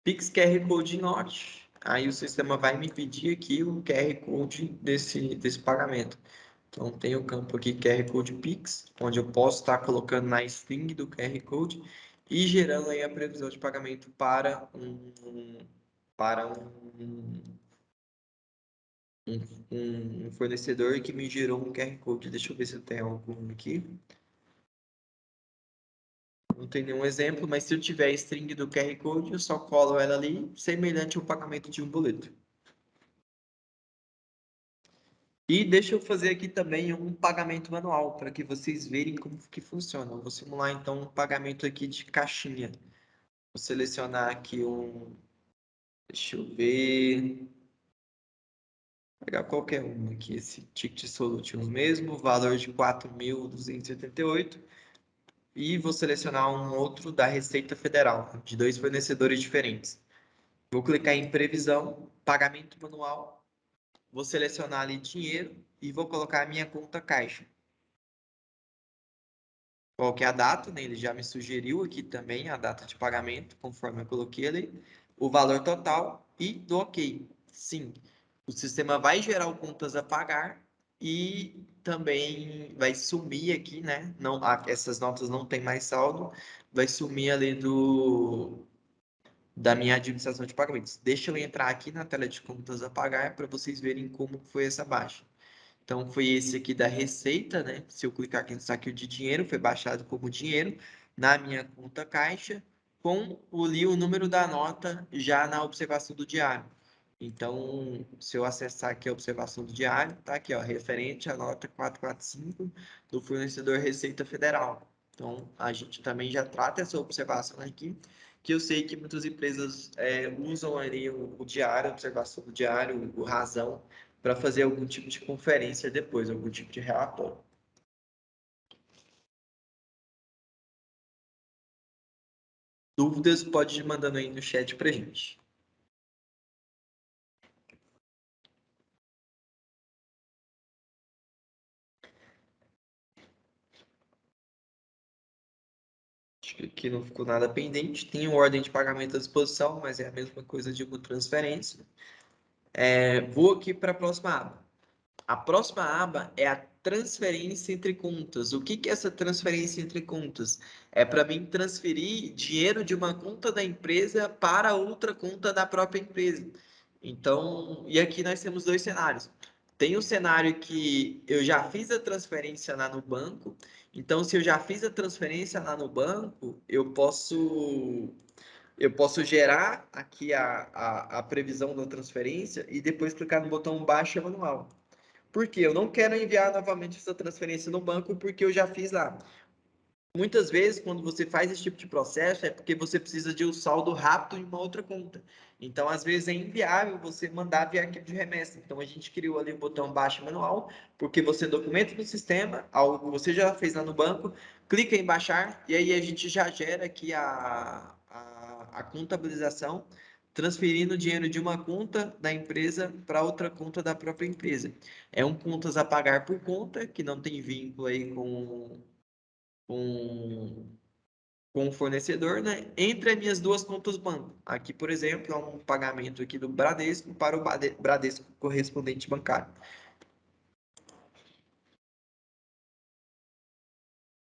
Pix QR Code Note. Aí o sistema vai me pedir aqui o QR Code desse pagamento. Então, tem o campo aqui QR Code Pix, onde eu posso estar colocando na string do QR Code e gerando aí a previsão de pagamento para um fornecedor que me gerou um QR Code. Deixa eu ver se eu tenho algum aqui. Não tem nenhum exemplo, mas se eu tiver a string do QR Code, eu só colo ela ali, semelhante ao pagamento de um boleto. E deixa eu fazer aqui também um pagamento manual, para que vocês verem como que funciona. Eu vou simular então um pagamento aqui de caixinha. Vou selecionar aqui deixa eu ver, vou pegar qualquer um aqui, esse Ticket Solutions mesmo, valor de 4.288. E vou selecionar um outro da Receita Federal, de 2 fornecedores diferentes. Vou clicar em previsão, pagamento manual, vou selecionar ali dinheiro e vou colocar a minha conta caixa. Qual que é a data, né? Ele já me sugeriu aqui também a data de pagamento, conforme eu coloquei ali, o valor total e do OK. Sim, o sistema vai gerar o contas a pagar e também vai sumir aqui, né? Não, essas notas não tem mais saldo, vai sumir ali da minha administração de pagamentos. Deixa eu entrar aqui na tela de contas a pagar para vocês verem como foi essa baixa. Então, foi esse aqui da receita, né? Se eu clicar aqui no saquinho de dinheiro, foi baixado como dinheiro na minha conta caixa, com o número da nota já na observação do diário. Então, se eu acessar aqui a observação do diário, tá aqui, ó, referente à nota 445 do fornecedor Receita Federal. Então, a gente também já trata essa observação aqui, que eu sei que muitas empresas usam ali o diário, a observação do diário, o razão, para fazer algum tipo de conferência depois, algum tipo de relatório. Dúvidas, pode ir mandando aí no chat para gente. Acho que aqui não ficou nada pendente. Tem ordem de pagamento à disposição, mas é a mesma coisa de uma transferência. Vou aqui para a próxima aba. A próxima aba é a transferência entre contas. O que é essa transferência entre contas? É para mim transferir dinheiro de uma conta da empresa para outra conta da própria empresa. Então, e aqui nós temos dois cenários. Tem o cenário que eu já fiz a transferência lá no banco. Então, se eu já fiz a transferência lá no banco, eu posso gerar aqui a previsão da transferência e depois clicar no botão baixa manual. Por quê? Eu não quero enviar novamente essa transferência no banco porque eu já fiz lá. Muitas vezes, quando você faz esse tipo de processo, é porque você precisa de um saldo rápido em uma outra conta. Então, às vezes, é inviável você mandar via arquivo de remessa. Então, a gente criou ali o botão baixa manual, porque você documenta no sistema, algo que você já fez lá no banco, clica em baixar, e aí a gente já gera aqui a contabilização, transferindo dinheiro de uma conta da empresa para outra conta da própria empresa. É um contas a pagar por conta, que não tem vínculo aí com, com o fornecedor, né? Entre as minhas duas contas banco. Aqui, por exemplo, é um pagamento aqui do Bradesco para o Bradesco correspondente bancário.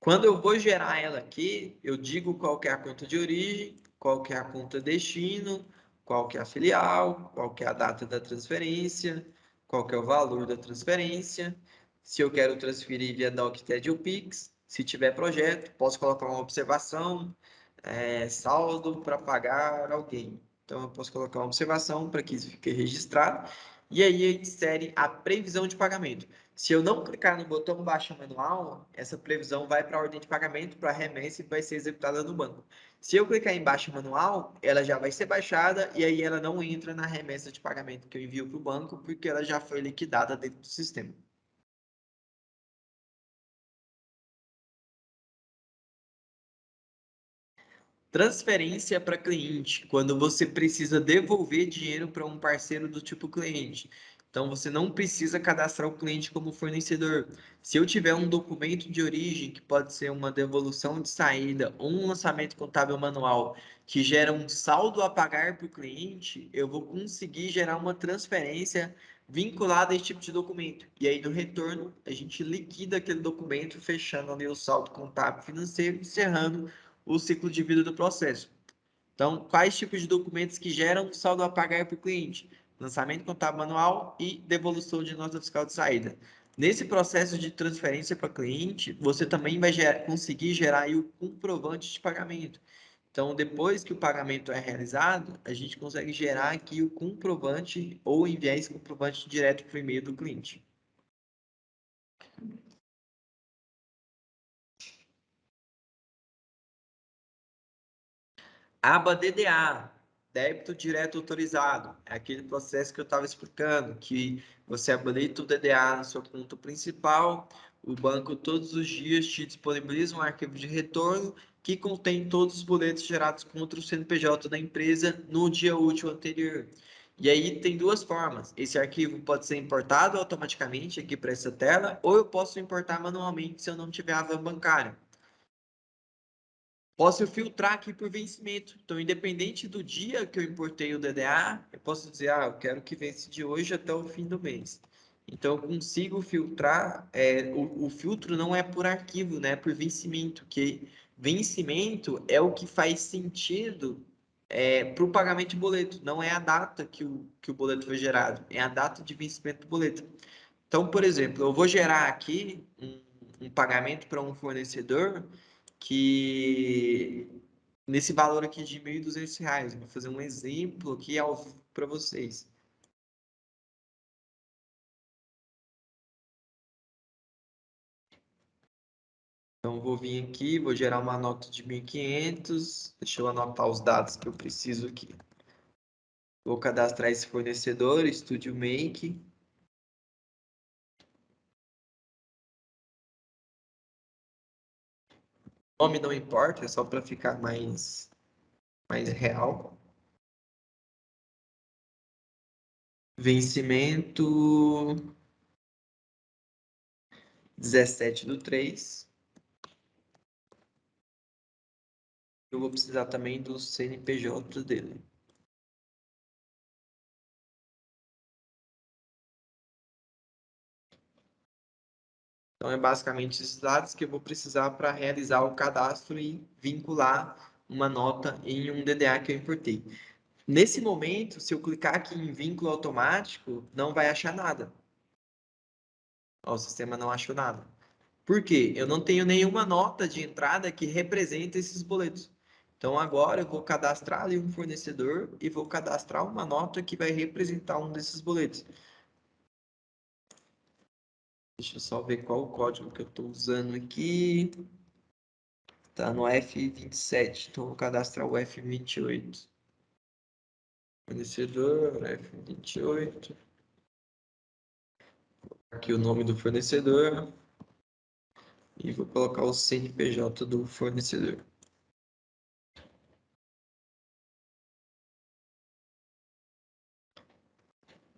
Quando eu vou gerar ela aqui, eu digo qual que é a conta de origem, qual que é a conta destino, qual que é a filial, qual que é a data da transferência, qual que é o valor da transferência. Se eu quero transferir via DOC, TED ou Pix, se tiver projeto, posso colocar uma observação, saldo para pagar alguém. Então, eu posso colocar uma observação para que isso fique registrado. E aí, ele insere a previsão de pagamento. Se eu não clicar no botão baixa manual, essa previsão vai para a ordem de pagamento, para a remessa e vai ser executada no banco. Se eu clicar em baixa manual, ela já vai ser baixada e aí ela não entra na remessa de pagamento que eu envio para o banco, porque ela já foi liquidada dentro do sistema. Transferência para cliente, quando você precisa devolver dinheiro para um parceiro do tipo cliente. Então, você não precisa cadastrar o cliente como fornecedor. Se eu tiver um documento de origem, que pode ser uma devolução de saída ou um lançamento contábil manual, que gera um saldo a pagar para o cliente, eu vou conseguir gerar uma transferência vinculada a esse tipo de documento. E aí, no retorno, a gente liquida aquele documento, fechando ali o saldo contábil financeiro, encerrando o ciclo de vida do processo. Então, quais tipos de documentos que geram saldo a pagar para o cliente? Lançamento contábil manual e devolução de nota fiscal de saída. Nesse processo de transferência para cliente, você também vai conseguir gerar aí o comprovante de pagamento. Então, depois que o pagamento é realizado, a gente consegue gerar aqui o comprovante ou enviar esse comprovante direto para o e-mail do cliente. Aba DDA, débito direto autorizado. É aquele processo que eu estava explicando, que você habilita o DDA na sua conta principal, o banco todos os dias te disponibiliza um arquivo de retorno que contém todos os boletos gerados contra o CNPJ da empresa no dia útil anterior. E aí tem duas formas. Esse arquivo pode ser importado automaticamente aqui para essa tela, ou eu posso importar manualmente se eu não tiver a van bancária. Posso filtrar aqui por vencimento. Então, independente do dia que eu importei o DDA, eu posso dizer, eu quero que vence de hoje até o fim do mês. Então, eu consigo filtrar. O filtro não é por arquivo, né? É por vencimento, que vencimento é o que faz sentido para o pagamento de boleto. Não é a data que o boleto foi gerado, é a data de vencimento do boleto. Então, por exemplo, eu vou gerar aqui um pagamento para um fornecedor que nesse valor aqui de R$ 1.200. Vou fazer um exemplo aqui para vocês. Então, vou vir aqui, vou gerar uma nota de 1.500. Deixa eu anotar os dados que eu preciso aqui. Vou cadastrar esse fornecedor, Studio Make. O nome não importa, é só para ficar mais real. Vencimento 17/3. Eu vou precisar também do CNPJ dele. Então, é basicamente esses dados que eu vou precisar para realizar o cadastro e vincular uma nota em um DDA que eu importei. Nesse momento, se eu clicar aqui em vínculo automático, não vai achar nada. Ó, o sistema não achou nada. Por quê? Eu não tenho nenhuma nota de entrada que represente esses boletos. Então, agora eu vou cadastrar ali um fornecedor e vou cadastrar uma nota que vai representar um desses boletos. Deixa eu só ver qual o código que eu estou usando aqui. Tá no F27, então vou cadastrar o F28. Fornecedor, F28. Aqui o nome do fornecedor. E vou colocar o CNPJ do fornecedor.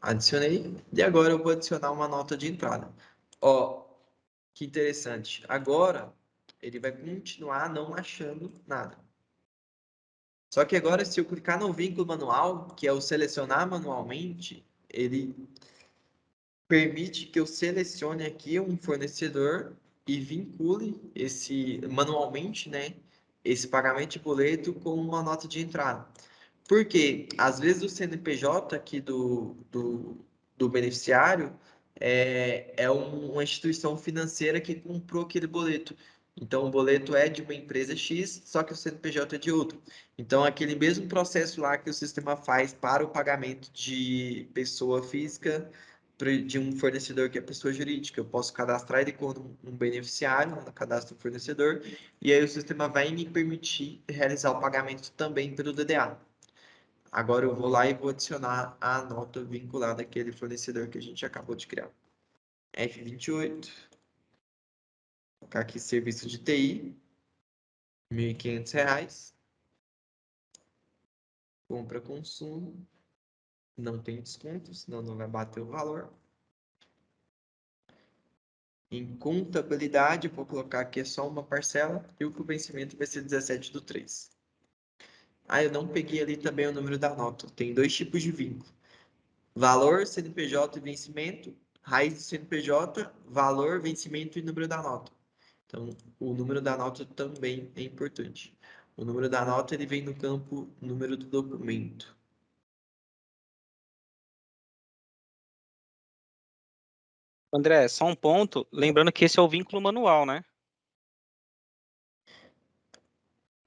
Adicionei. E agora eu vou adicionar uma nota de entrada. Ó, que interessante. Agora, ele vai continuar não achando nada. Só que agora, se eu clicar no vínculo manual, que é o selecionar manualmente, ele permite que eu selecione aqui um fornecedor e vincule esse manualmente, né, esse pagamento de boleto com uma nota de entrada. Porque às vezes o CNPJ aqui do beneficiário uma instituição financeira que comprou aquele boleto. Então, o boleto é de uma empresa X, só que o CNPJ é de outra. Então, aquele mesmo processo lá que o sistema faz para o pagamento de pessoa física de um fornecedor que é pessoa jurídica. Eu posso cadastrar ele como um beneficiário, no cadastro do fornecedor, e aí o sistema vai me permitir realizar o pagamento também pelo DDA. Agora eu vou lá e vou adicionar a nota vinculada àquele fornecedor que a gente acabou de criar. F28. Vou colocar aqui serviço de TI. R$ 1.500. Compra consumo. Não tem desconto, senão não vai bater o valor. Em contabilidade, vou colocar aqui só uma parcela e o vencimento vai ser 17/3. Eu não peguei ali também o número da nota. Tem dois tipos de vínculo. Valor, CNPJ e vencimento. Raiz do CNPJ, valor, vencimento e número da nota. Então, o número da nota também é importante. O número da nota ele vem no campo número do documento. André, só um ponto, lembrando que esse é o vínculo manual, né?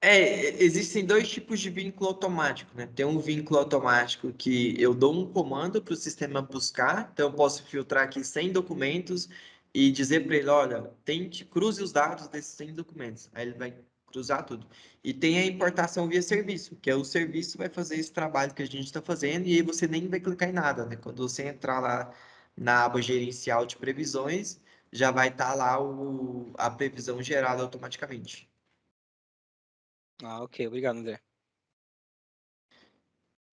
Existem dois tipos de vínculo automático, né? Tem um vínculo automático que eu dou um comando para o sistema buscar, então eu posso filtrar aqui 100 documentos e dizer para ele, olha, tente, cruze os dados desses 100 documentos. Aí ele vai cruzar tudo. E tem a importação via serviço, que é o serviço vai fazer esse trabalho que a gente está fazendo e aí você nem vai clicar em nada, né? Quando você entrar lá na aba gerencial de previsões, já vai estar lá a previsão gerada automaticamente. Ok, obrigado, André.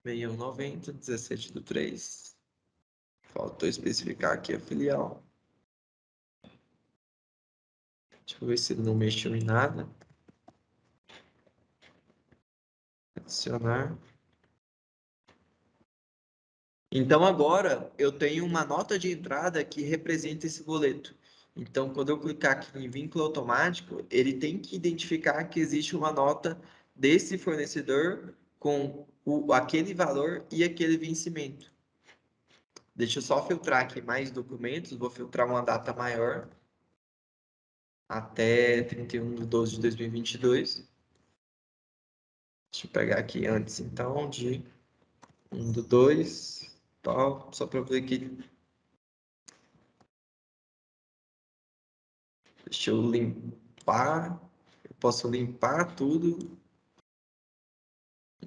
6190, 17/3. Faltou especificar aqui a filial. Deixa eu ver se ele não mexeu em nada. Adicionar. Então, agora eu tenho uma nota de entrada que representa esse boleto. Então, quando eu clicar aqui em vínculo automático, ele tem que identificar que existe uma nota desse fornecedor com aquele valor e aquele vencimento. Deixa eu só filtrar aqui mais documentos. Vou filtrar uma data maior. Até 31/12/2022. Deixa eu pegar aqui antes, então, de 1/2, tal, só para ver aqui. Deixa eu limpar. Eu posso limpar tudo.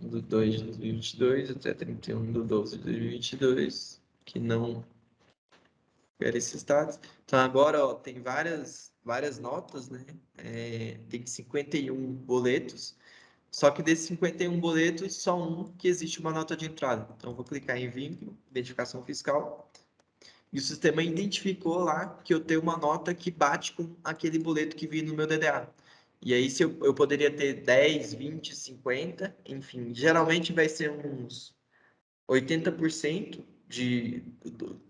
1/2/2022 até 31/12/2022, que não quer esses dados. Então, agora, ó, tem várias notas, né? Tem 51 boletos. Só que desses 51 boletos, só um que existe uma nota de entrada. Então, eu vou clicar em vínculo, identificação fiscal, e o sistema identificou lá que eu tenho uma nota que bate com aquele boleto que vi no meu DDA. E aí, se eu poderia ter 10, 20, 50, enfim, geralmente vai ser uns 80%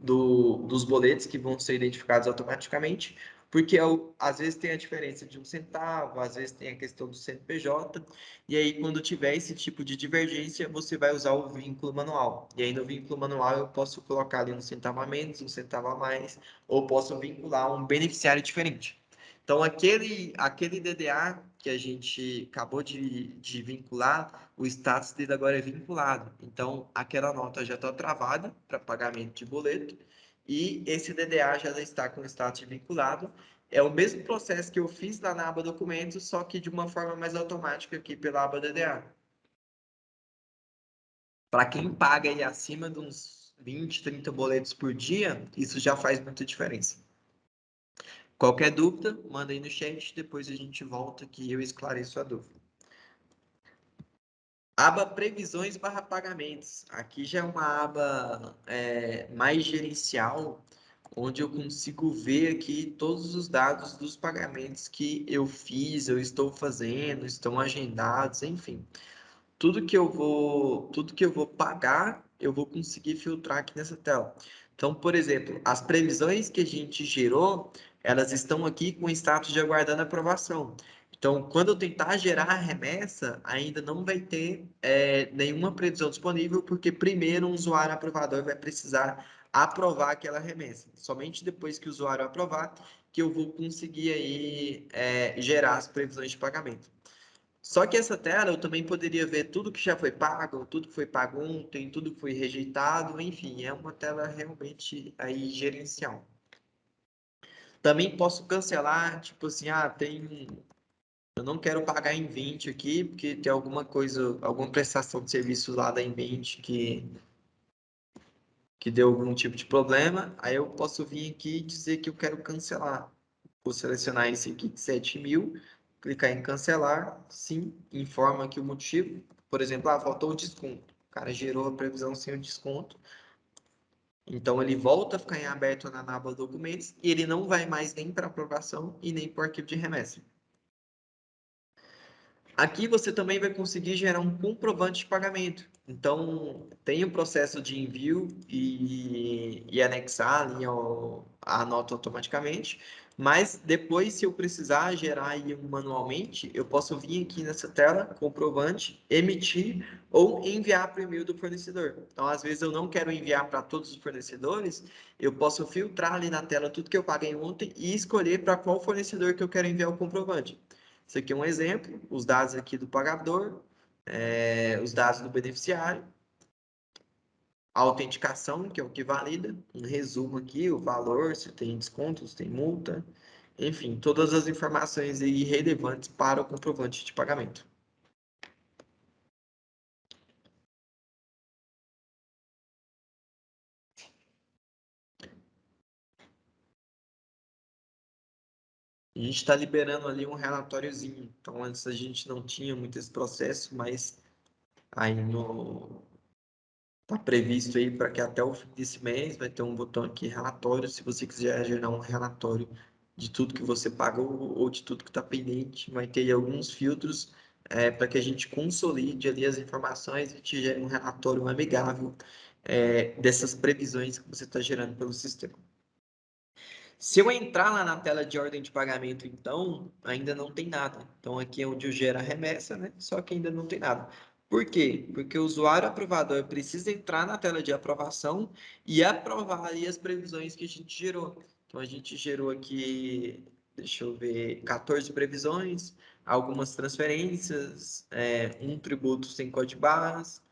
dos boletos que vão ser identificados automaticamente, porque às vezes tem a diferença de 1 centavo, às vezes tem a questão do CNPJ, e aí quando tiver esse tipo de divergência, você vai usar o vínculo manual. E aí no vínculo manual eu posso colocar ali 1 centavo a menos, 1 centavo a mais, ou posso vincular um beneficiário diferente. Então, aquele DDA que a gente acabou de vincular, o status dele agora é vinculado. Então, aquela nota já está travada para pagamento de boleto e esse DDA já está com o status vinculado. É o mesmo processo que eu fiz lá na aba documentos, só que de uma forma mais automática aqui pela aba DDA. Para quem paga aí acima de uns 20, 30 boletos por dia, isso já faz muita diferença. Qualquer dúvida, manda aí no chat, depois a gente volta que eu esclareço a dúvida. Aba previsões / pagamentos. Aqui já é uma aba mais gerencial, onde eu consigo ver aqui todos os dados dos pagamentos que eu fiz, eu estou fazendo, estão agendados, enfim. Tudo que eu vou pagar, eu vou conseguir filtrar aqui nessa tela. Então, por exemplo, as previsões que a gente gerou, elas estão aqui com status de aguardando aprovação. Então, quando eu tentar gerar a remessa, ainda não vai ter nenhuma previsão disponível, porque primeiro um usuário aprovador vai precisar aprovar aquela remessa. Somente depois que o usuário aprovar, que eu vou conseguir aí gerar as previsões de pagamento. Só que essa tela eu também poderia ver tudo que já foi pago, tudo que foi pago ontem, tudo que foi rejeitado, enfim, é uma tela realmente aí gerencial. Também posso cancelar, tipo assim, eu não quero pagar em 20 aqui, porque tem alguma coisa, alguma prestação de serviço lá da Invent que deu algum tipo de problema, aí eu posso vir aqui e dizer que eu quero cancelar. Vou selecionar esse aqui de 7.000, clicar em cancelar, sim, informa aqui o motivo. Por exemplo, faltou o desconto. O cara gerou a previsão sem o desconto. Então, ele volta a ficar em aberto na aba documentos e ele não vai mais nem para aprovação e nem para o arquivo de remessa. Aqui você também vai conseguir gerar um comprovante de pagamento. Então, tem o processo de envio e anexar ali a nota automaticamente. Mas depois, se eu precisar gerar aí manualmente, eu posso vir aqui nessa tela, comprovante, emitir ou enviar para o e-mail do fornecedor. Então, às vezes eu não quero enviar para todos os fornecedores, eu posso filtrar ali na tela tudo que eu paguei ontem e escolher para qual fornecedor que eu quero enviar o comprovante. Isso aqui é um exemplo, os dados aqui do pagador, os dados do beneficiário, a autenticação, que é o que valida, um resumo aqui, o valor, se tem desconto, se tem multa, enfim, todas as informações aí relevantes para o comprovante de pagamento. A gente está liberando ali um relatóriozinho, então antes a gente não tinha muito esse processo, mas aí no, está previsto aí para que até o fim desse mês vai ter um botão aqui relatório, se você quiser gerar um relatório de tudo que você pagou ou de tudo que está pendente, vai ter aí alguns filtros para que a gente consolide ali as informações e te gere um relatório amigável dessas previsões que você está gerando pelo sistema. Se eu entrar lá na tela de ordem de pagamento, então, ainda não tem nada. Então, aqui é onde eu gero a remessa, né? Só que ainda não tem nada. Por quê? Porque o usuário aprovador precisa entrar na tela de aprovação e aprovar ali as previsões que a gente gerou. Então, a gente gerou aqui, deixa eu ver, 14 previsões, algumas transferências, um tributo sem código-barras,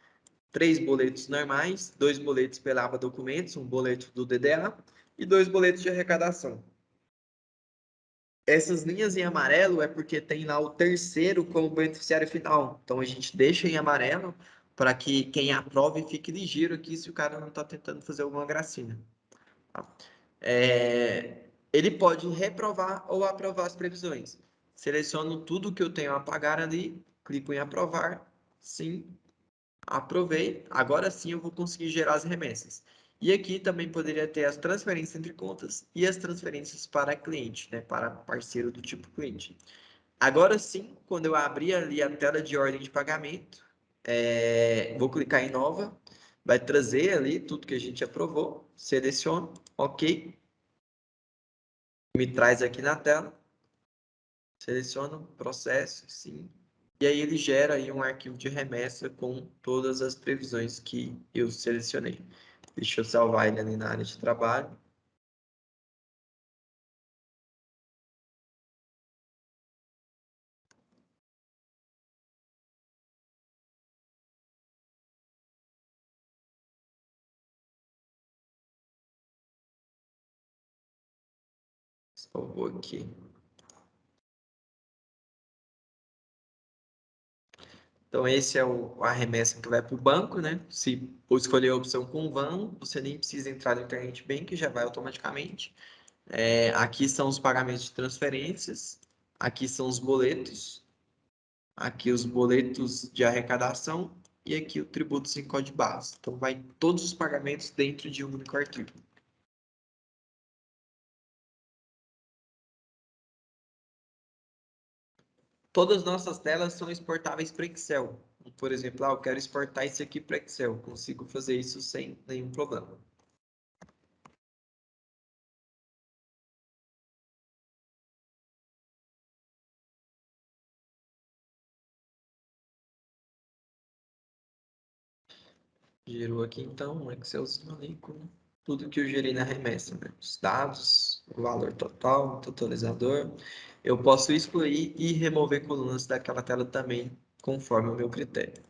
3 boletos normais, 2 boletos pela aba documentos, um boleto do DDA e 2 boletos de arrecadação. Essas linhas em amarelo é porque tem lá o terceiro como beneficiário final. Então a gente deixa em amarelo para que quem aprove fique ligeiro aqui se o cara não está tentando fazer alguma gracinha. Tá? Ele pode reprovar ou aprovar as previsões. Seleciono tudo que eu tenho a pagar ali, clico em aprovar, sim, aprovei, agora sim eu vou conseguir gerar as remessas. E aqui também poderia ter as transferências entre contas e as transferências para cliente, né, para parceiro do tipo cliente. Agora sim, quando eu abrir ali a tela de ordem de pagamento, vou clicar em nova, vai trazer ali tudo que a gente aprovou, seleciono, ok, me traz aqui na tela, seleciono processo, sim, e aí ele gera aí um arquivo de remessa com todas as previsões que eu selecionei. Deixa eu salvar ele ali na área de trabalho. Salvou aqui. Então, esse é a remessa que vai para o banco, né? Se eu escolher a opção com van, você nem precisa entrar no Internet Bank, já vai automaticamente. Aqui são os pagamentos de transferências, aqui são os boletos, aqui os boletos de arrecadação e aqui o tributo sem código base. Então, vai todos os pagamentos dentro de um único arquivo. Todas as nossas telas são exportáveis para Excel. Por exemplo, eu quero exportar isso aqui para Excel. Consigo fazer isso sem nenhum problema. Gerou aqui então um Excelzinho ali com tudo que eu gerei na remessa, né? Os dados, o valor total, o totalizador. Eu posso excluir e remover colunas daquela tela também, conforme o meu critério.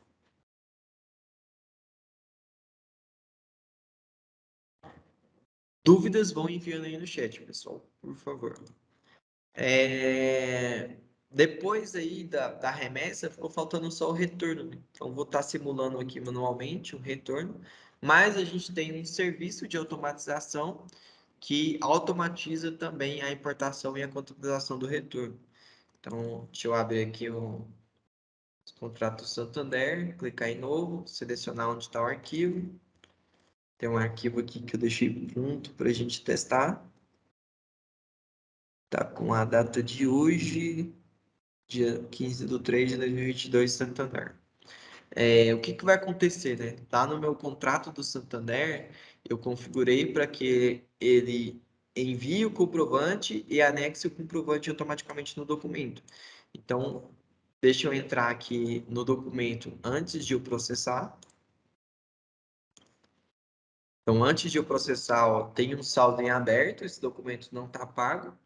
Dúvidas vão enviando aí no chat, pessoal, por favor. Depois aí da remessa, ficou faltando só o retorno, né? Então, vou estar simulando aqui manualmente o retorno, mas a gente tem um serviço de automatização que automatiza também a importação e a contabilização do retorno. Então, deixa eu abrir aqui o contrato Santander, clicar em novo, selecionar onde está o arquivo. Tem um arquivo aqui que eu deixei pronto para a gente testar. Tá com a data de hoje, dia 15/3/2022, Santander. O que vai acontecer, né? Tá no meu contrato do Santander, eu configurei para que ele envie o comprovante e anexe o comprovante automaticamente no documento. Então, deixa eu entrar aqui no documento antes de eu processar. Então, antes de eu processar, ó, tem um saldo em aberto, esse documento não está pago.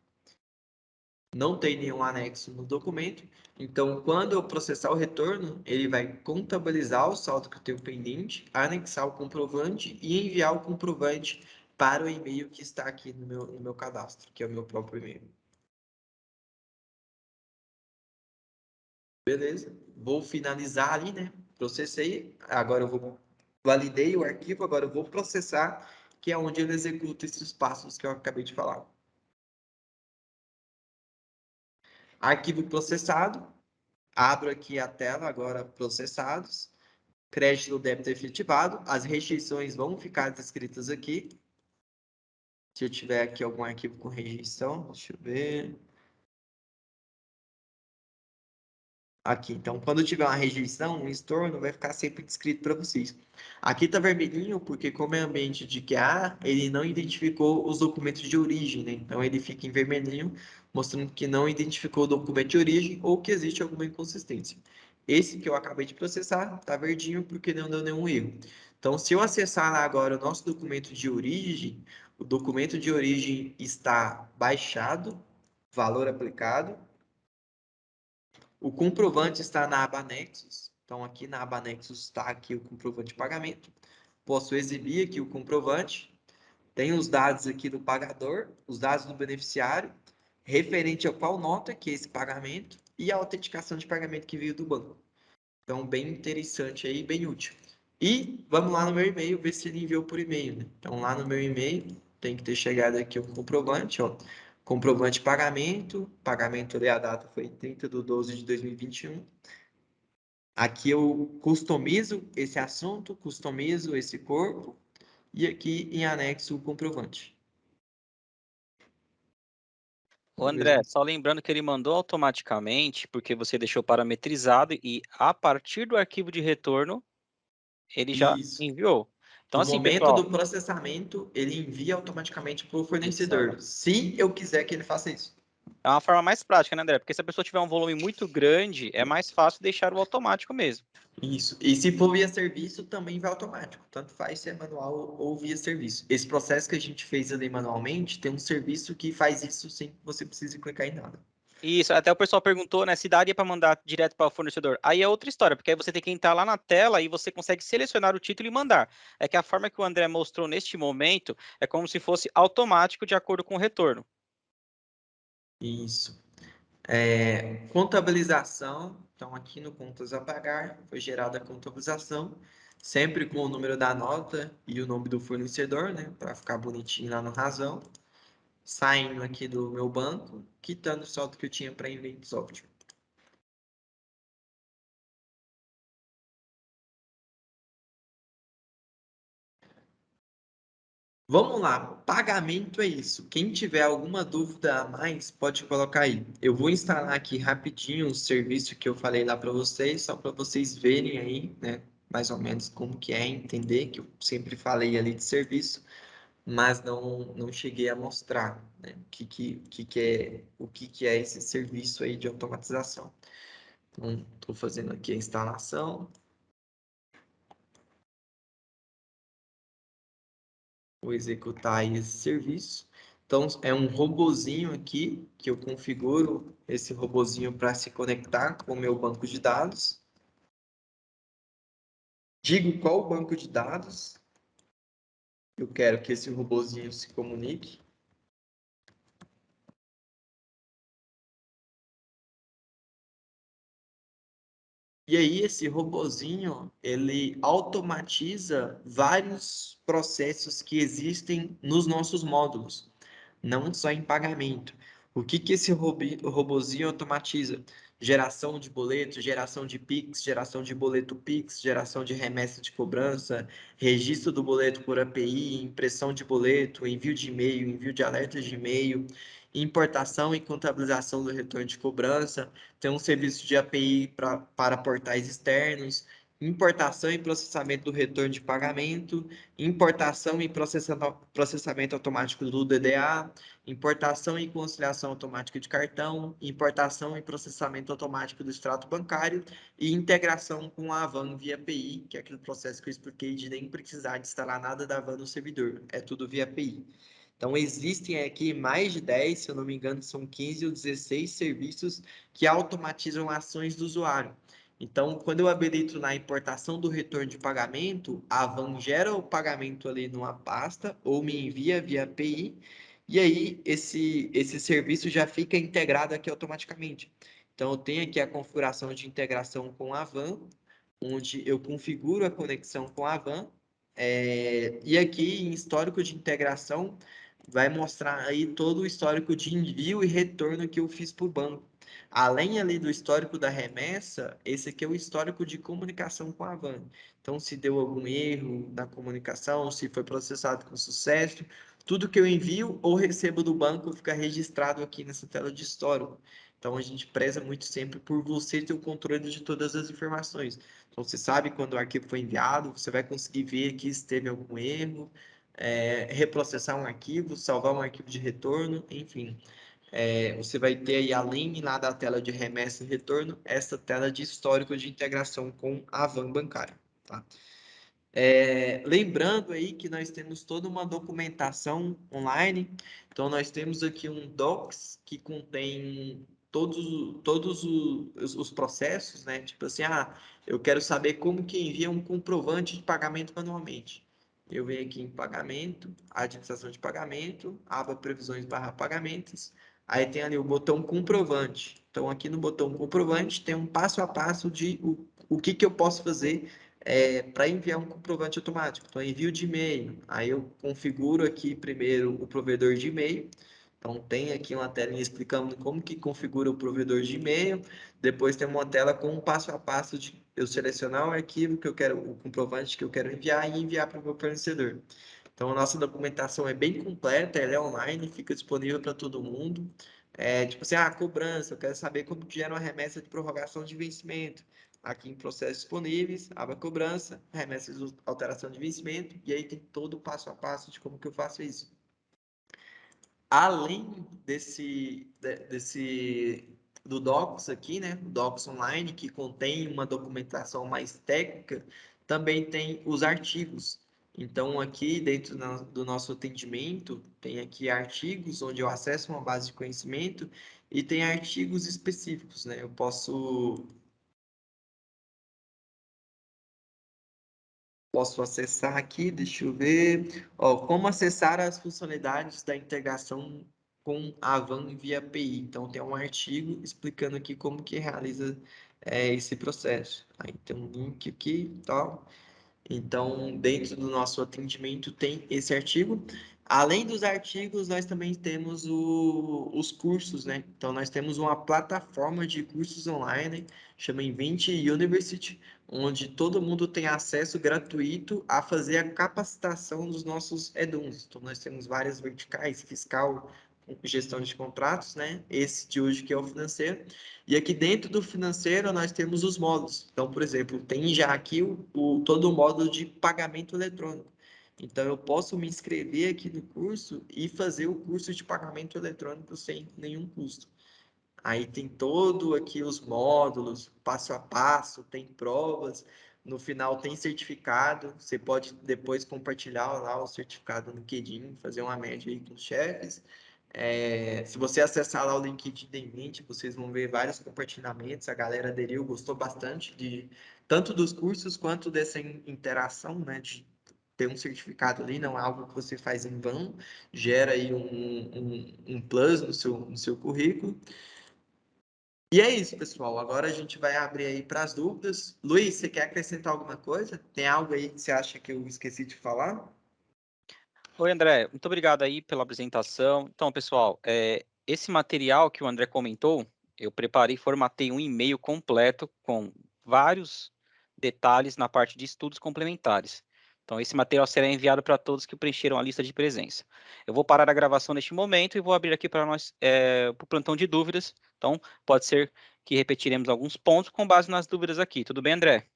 Não tem nenhum anexo no documento. Então, quando eu processar o retorno, ele vai contabilizar o saldo que eu tenho pendente, anexar o comprovante e enviar o comprovante para o e-mail que está aqui no meu cadastro, que é o meu próprio e-mail. Beleza? Vou finalizar ali, né? Processei. Agora eu validei o arquivo, agora eu vou processar, que é onde ele executa esses passos que eu acabei de falar. Arquivo processado. Abro aqui a tela, agora processados. Crédito ou débito efetivado. As restrições vão ficar descritas aqui. Se eu tiver aqui algum arquivo com rejeição, deixa eu ver. Aqui, então, quando tiver uma rejeição, um estorno, vai ficar sempre descrito para vocês. Aqui está vermelhinho, porque como é ambiente de QA, ele não identificou os documentos de origem, né? Então, ele fica em vermelhinho, mostrando que não identificou o documento de origem ou que existe alguma inconsistência. Esse que eu acabei de processar está verdinho, porque não deu nenhum erro. Então, se eu acessar lá agora o nosso documento de origem, o documento de origem está baixado, valor aplicado. O comprovante está na aba Anexos. Então, aqui na aba Anexos está aqui o comprovante de pagamento. Posso exibir aqui o comprovante. Tem os dados aqui do pagador, os dados do beneficiário, referente a qual nota que é esse pagamento e a autenticação de pagamento que veio do banco. Então, bem interessante aí, bem útil. E vamos lá no meu e-mail, ver se ele enviou por e-mail, né? Então, lá no meu e-mail, tem que ter chegado aqui o comprovante, ó. Comprovante de pagamento. Pagamento ali, a data foi 30/12/2021. Aqui eu customizo esse assunto, customizo esse corpo. E aqui em anexo o comprovante. Ô André, só lembrando que ele mandou automaticamente, porque você deixou parametrizado e a partir do arquivo de retorno, ele já Isso. enviou. Então, No assim, momento pessoal, do processamento, ele envia automaticamente para o exato. fornecedor, se eu quiser que ele faça isso. É uma forma mais prática, né, André? Porque se a pessoa tiver um volume muito grande, é mais fácil deixar o automático mesmo. Isso. E se for via serviço, também vai automático. Tanto faz se é manual ou via serviço. Esse processo que a gente fez ali manualmente, tem um serviço que faz isso sem que você precise clicar em nada. Isso, até o pessoal perguntou, né, se daria para mandar direto para o fornecedor. Aí é outra história, porque aí você tem que entrar lá na tela e você consegue selecionar o título e mandar. É que a forma que o André mostrou neste momento é como se fosse automático de acordo com o retorno. Isso. Contabilização. Então, aqui no Contas a Pagar, foi gerada a contabilização, sempre com o número da nota e o nome do fornecedor, né? Para ficar bonitinho lá no razão. Saindo aqui do meu banco, quitando o saldo que eu tinha para Invent Software. Vamos lá, pagamento é isso. Quem tiver alguma dúvida a mais, pode colocar aí. Eu vou instalar aqui rapidinho o serviço que eu falei lá para vocês, só para vocês verem aí, né, mais ou menos como que é, entender, que eu sempre falei ali de serviço, mas não cheguei a mostrar, né, o que é esse serviço aí de automatização. Então, estou fazendo aqui a instalação. vou executar esse serviço. Então, é um robozinho aqui, que eu configuro esse robozinho para se conectar com o meu banco de dados. Digo qual banco de dados eu quero que esse robozinho se comunique. E aí, esse robozinho, ele automatiza vários processos que existem nos nossos módulos, não só em pagamento. O que que esse robozinho automatiza? Geração de boleto, geração de Pix, geração de boleto Pix, geração de remessa de cobrança, registro do boleto por API, impressão de boleto, envio de e-mail, envio de alertas de e-mail, importação e contabilização do retorno de cobrança, tem um serviço de API para portais externos, importação e processamento do retorno de pagamento, importação e processamento automático do DDA, importação e conciliação automática de cartão, importação e processamento automático do extrato bancário e integração com a Avan via API, que é aquele processo que eu expliquei de nem precisar de instalar nada da Avan no servidor, é tudo via API. Então, existem aqui mais de 10, se eu não me engano, são 15 ou 16 serviços que automatizam ações do usuário. Então, quando eu habilito na importação do retorno de pagamento, a Avan gera o pagamento ali numa pasta ou me envia via API, e aí esse serviço já fica integrado aqui automaticamente. Então, eu tenho aqui a configuração de integração com a Avan, onde eu configuro a conexão com a Avan, e aqui em histórico de integração, vai mostrar aí todo o histórico de envio e retorno que eu fiz para o banco. Além ali do histórico da remessa, esse aqui é o histórico de comunicação com a Van. Então, se deu algum erro na comunicação, se foi processado com sucesso, tudo que eu envio ou recebo do banco fica registrado aqui nessa tela de histórico. Então, a gente preza muito sempre por você ter o controle de todas as informações. Então, você sabe quando o arquivo foi enviado, você vai conseguir ver aqui se teve algum erro, reprocessar um arquivo, salvar um arquivo de retorno, enfim. Você vai ter aí, além lá da tela de remessa e retorno, essa tela de histórico de integração com a Van bancária. Tá? Lembrando aí que nós temos toda uma documentação online, então nós temos aqui um Docs que contém todos os processos, né? Tipo assim, eu quero saber como que envia um comprovante de pagamento manualmente. Eu venho aqui em pagamento, administração de pagamento, aba previsões barra pagamentos, aí tem ali o botão comprovante. Então aqui no botão comprovante tem um passo a passo de o que que eu posso fazer para enviar um comprovante automático. Então, envio de e-mail. Aí eu configuro aqui primeiro o provedor de e-mail. Então, tem aqui uma telinha explicando como que configura o provedor de e-mail. Depois tem uma tela com um passo a passo de eu selecionar o arquivo que eu quero, o comprovante que eu quero enviar e enviar para o meu fornecedor. Então, a nossa documentação é bem completa, ela é online, fica disponível para todo mundo. Tipo assim, cobrança, eu quero saber como que gera uma remessa de prorrogação de vencimento. Aqui em processos disponíveis, aba cobrança, remessas de alteração de vencimento, e aí tem todo o passo a passo de como que eu faço isso. Além do Docs aqui, né, o Docs Online, que contém uma documentação mais técnica, também tem os artigos. Então, aqui dentro do nosso atendimento, tem aqui artigos onde eu acesso uma base de conhecimento e tem artigos específicos, né? Eu posso acessar aqui, deixa eu ver. Ó, como acessar as funcionalidades da integração com a Avan via API. Então, tem um artigo explicando aqui como que realiza esse processo. Aí tem um link aqui e tal. Então, dentro do nosso atendimento tem esse artigo. Além dos artigos, nós também temos os cursos, né? Então, nós temos uma plataforma de cursos online, chama Invent University, onde todo mundo tem acesso gratuito a fazer a capacitação dos nossos EDUNs. Então, nós temos várias verticais, fiscal, gestão de contratos, né? Esse de hoje que é o financeiro. E aqui dentro do financeiro nós temos os módulos. Então, por exemplo, tem já aqui todo o módulo de pagamento eletrônico. Então, eu posso me inscrever aqui no curso e fazer o curso de pagamento eletrônico sem nenhum custo. Aí tem todo aqui os módulos, passo a passo, tem provas. No final tem certificado, você pode depois compartilhar lá o certificado no LinkedIn, fazer uma média aí com os chefes. Se você acessar lá o LinkedIn da Invent, vocês vão ver vários compartilhamentos, a galera aderiu, gostou bastante tanto dos cursos quanto dessa interação, né, de ter um certificado ali, não é algo que você faz em vão, gera aí um plus no seu currículo. E é isso, pessoal. Agora a gente vai abrir aí para as dúvidas. Luiz, você quer acrescentar alguma coisa? Tem algo aí que você acha que eu esqueci de falar? Oi, André. Muito obrigado aí pela apresentação. Então, pessoal, esse material que o André comentou, eu preparei e formatei um e-mail completo com vários detalhes na parte de estudos complementares. Então, esse material será enviado para todos que preencheram a lista de presença. Eu vou parar a gravação neste momento e vou abrir aqui para nós, para o plantão de dúvidas. Então, pode ser que repetiremos alguns pontos com base nas dúvidas aqui. Tudo bem, André?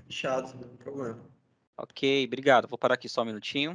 Fechado, não tem problema. Ok, obrigado. Vou parar aqui só um minutinho.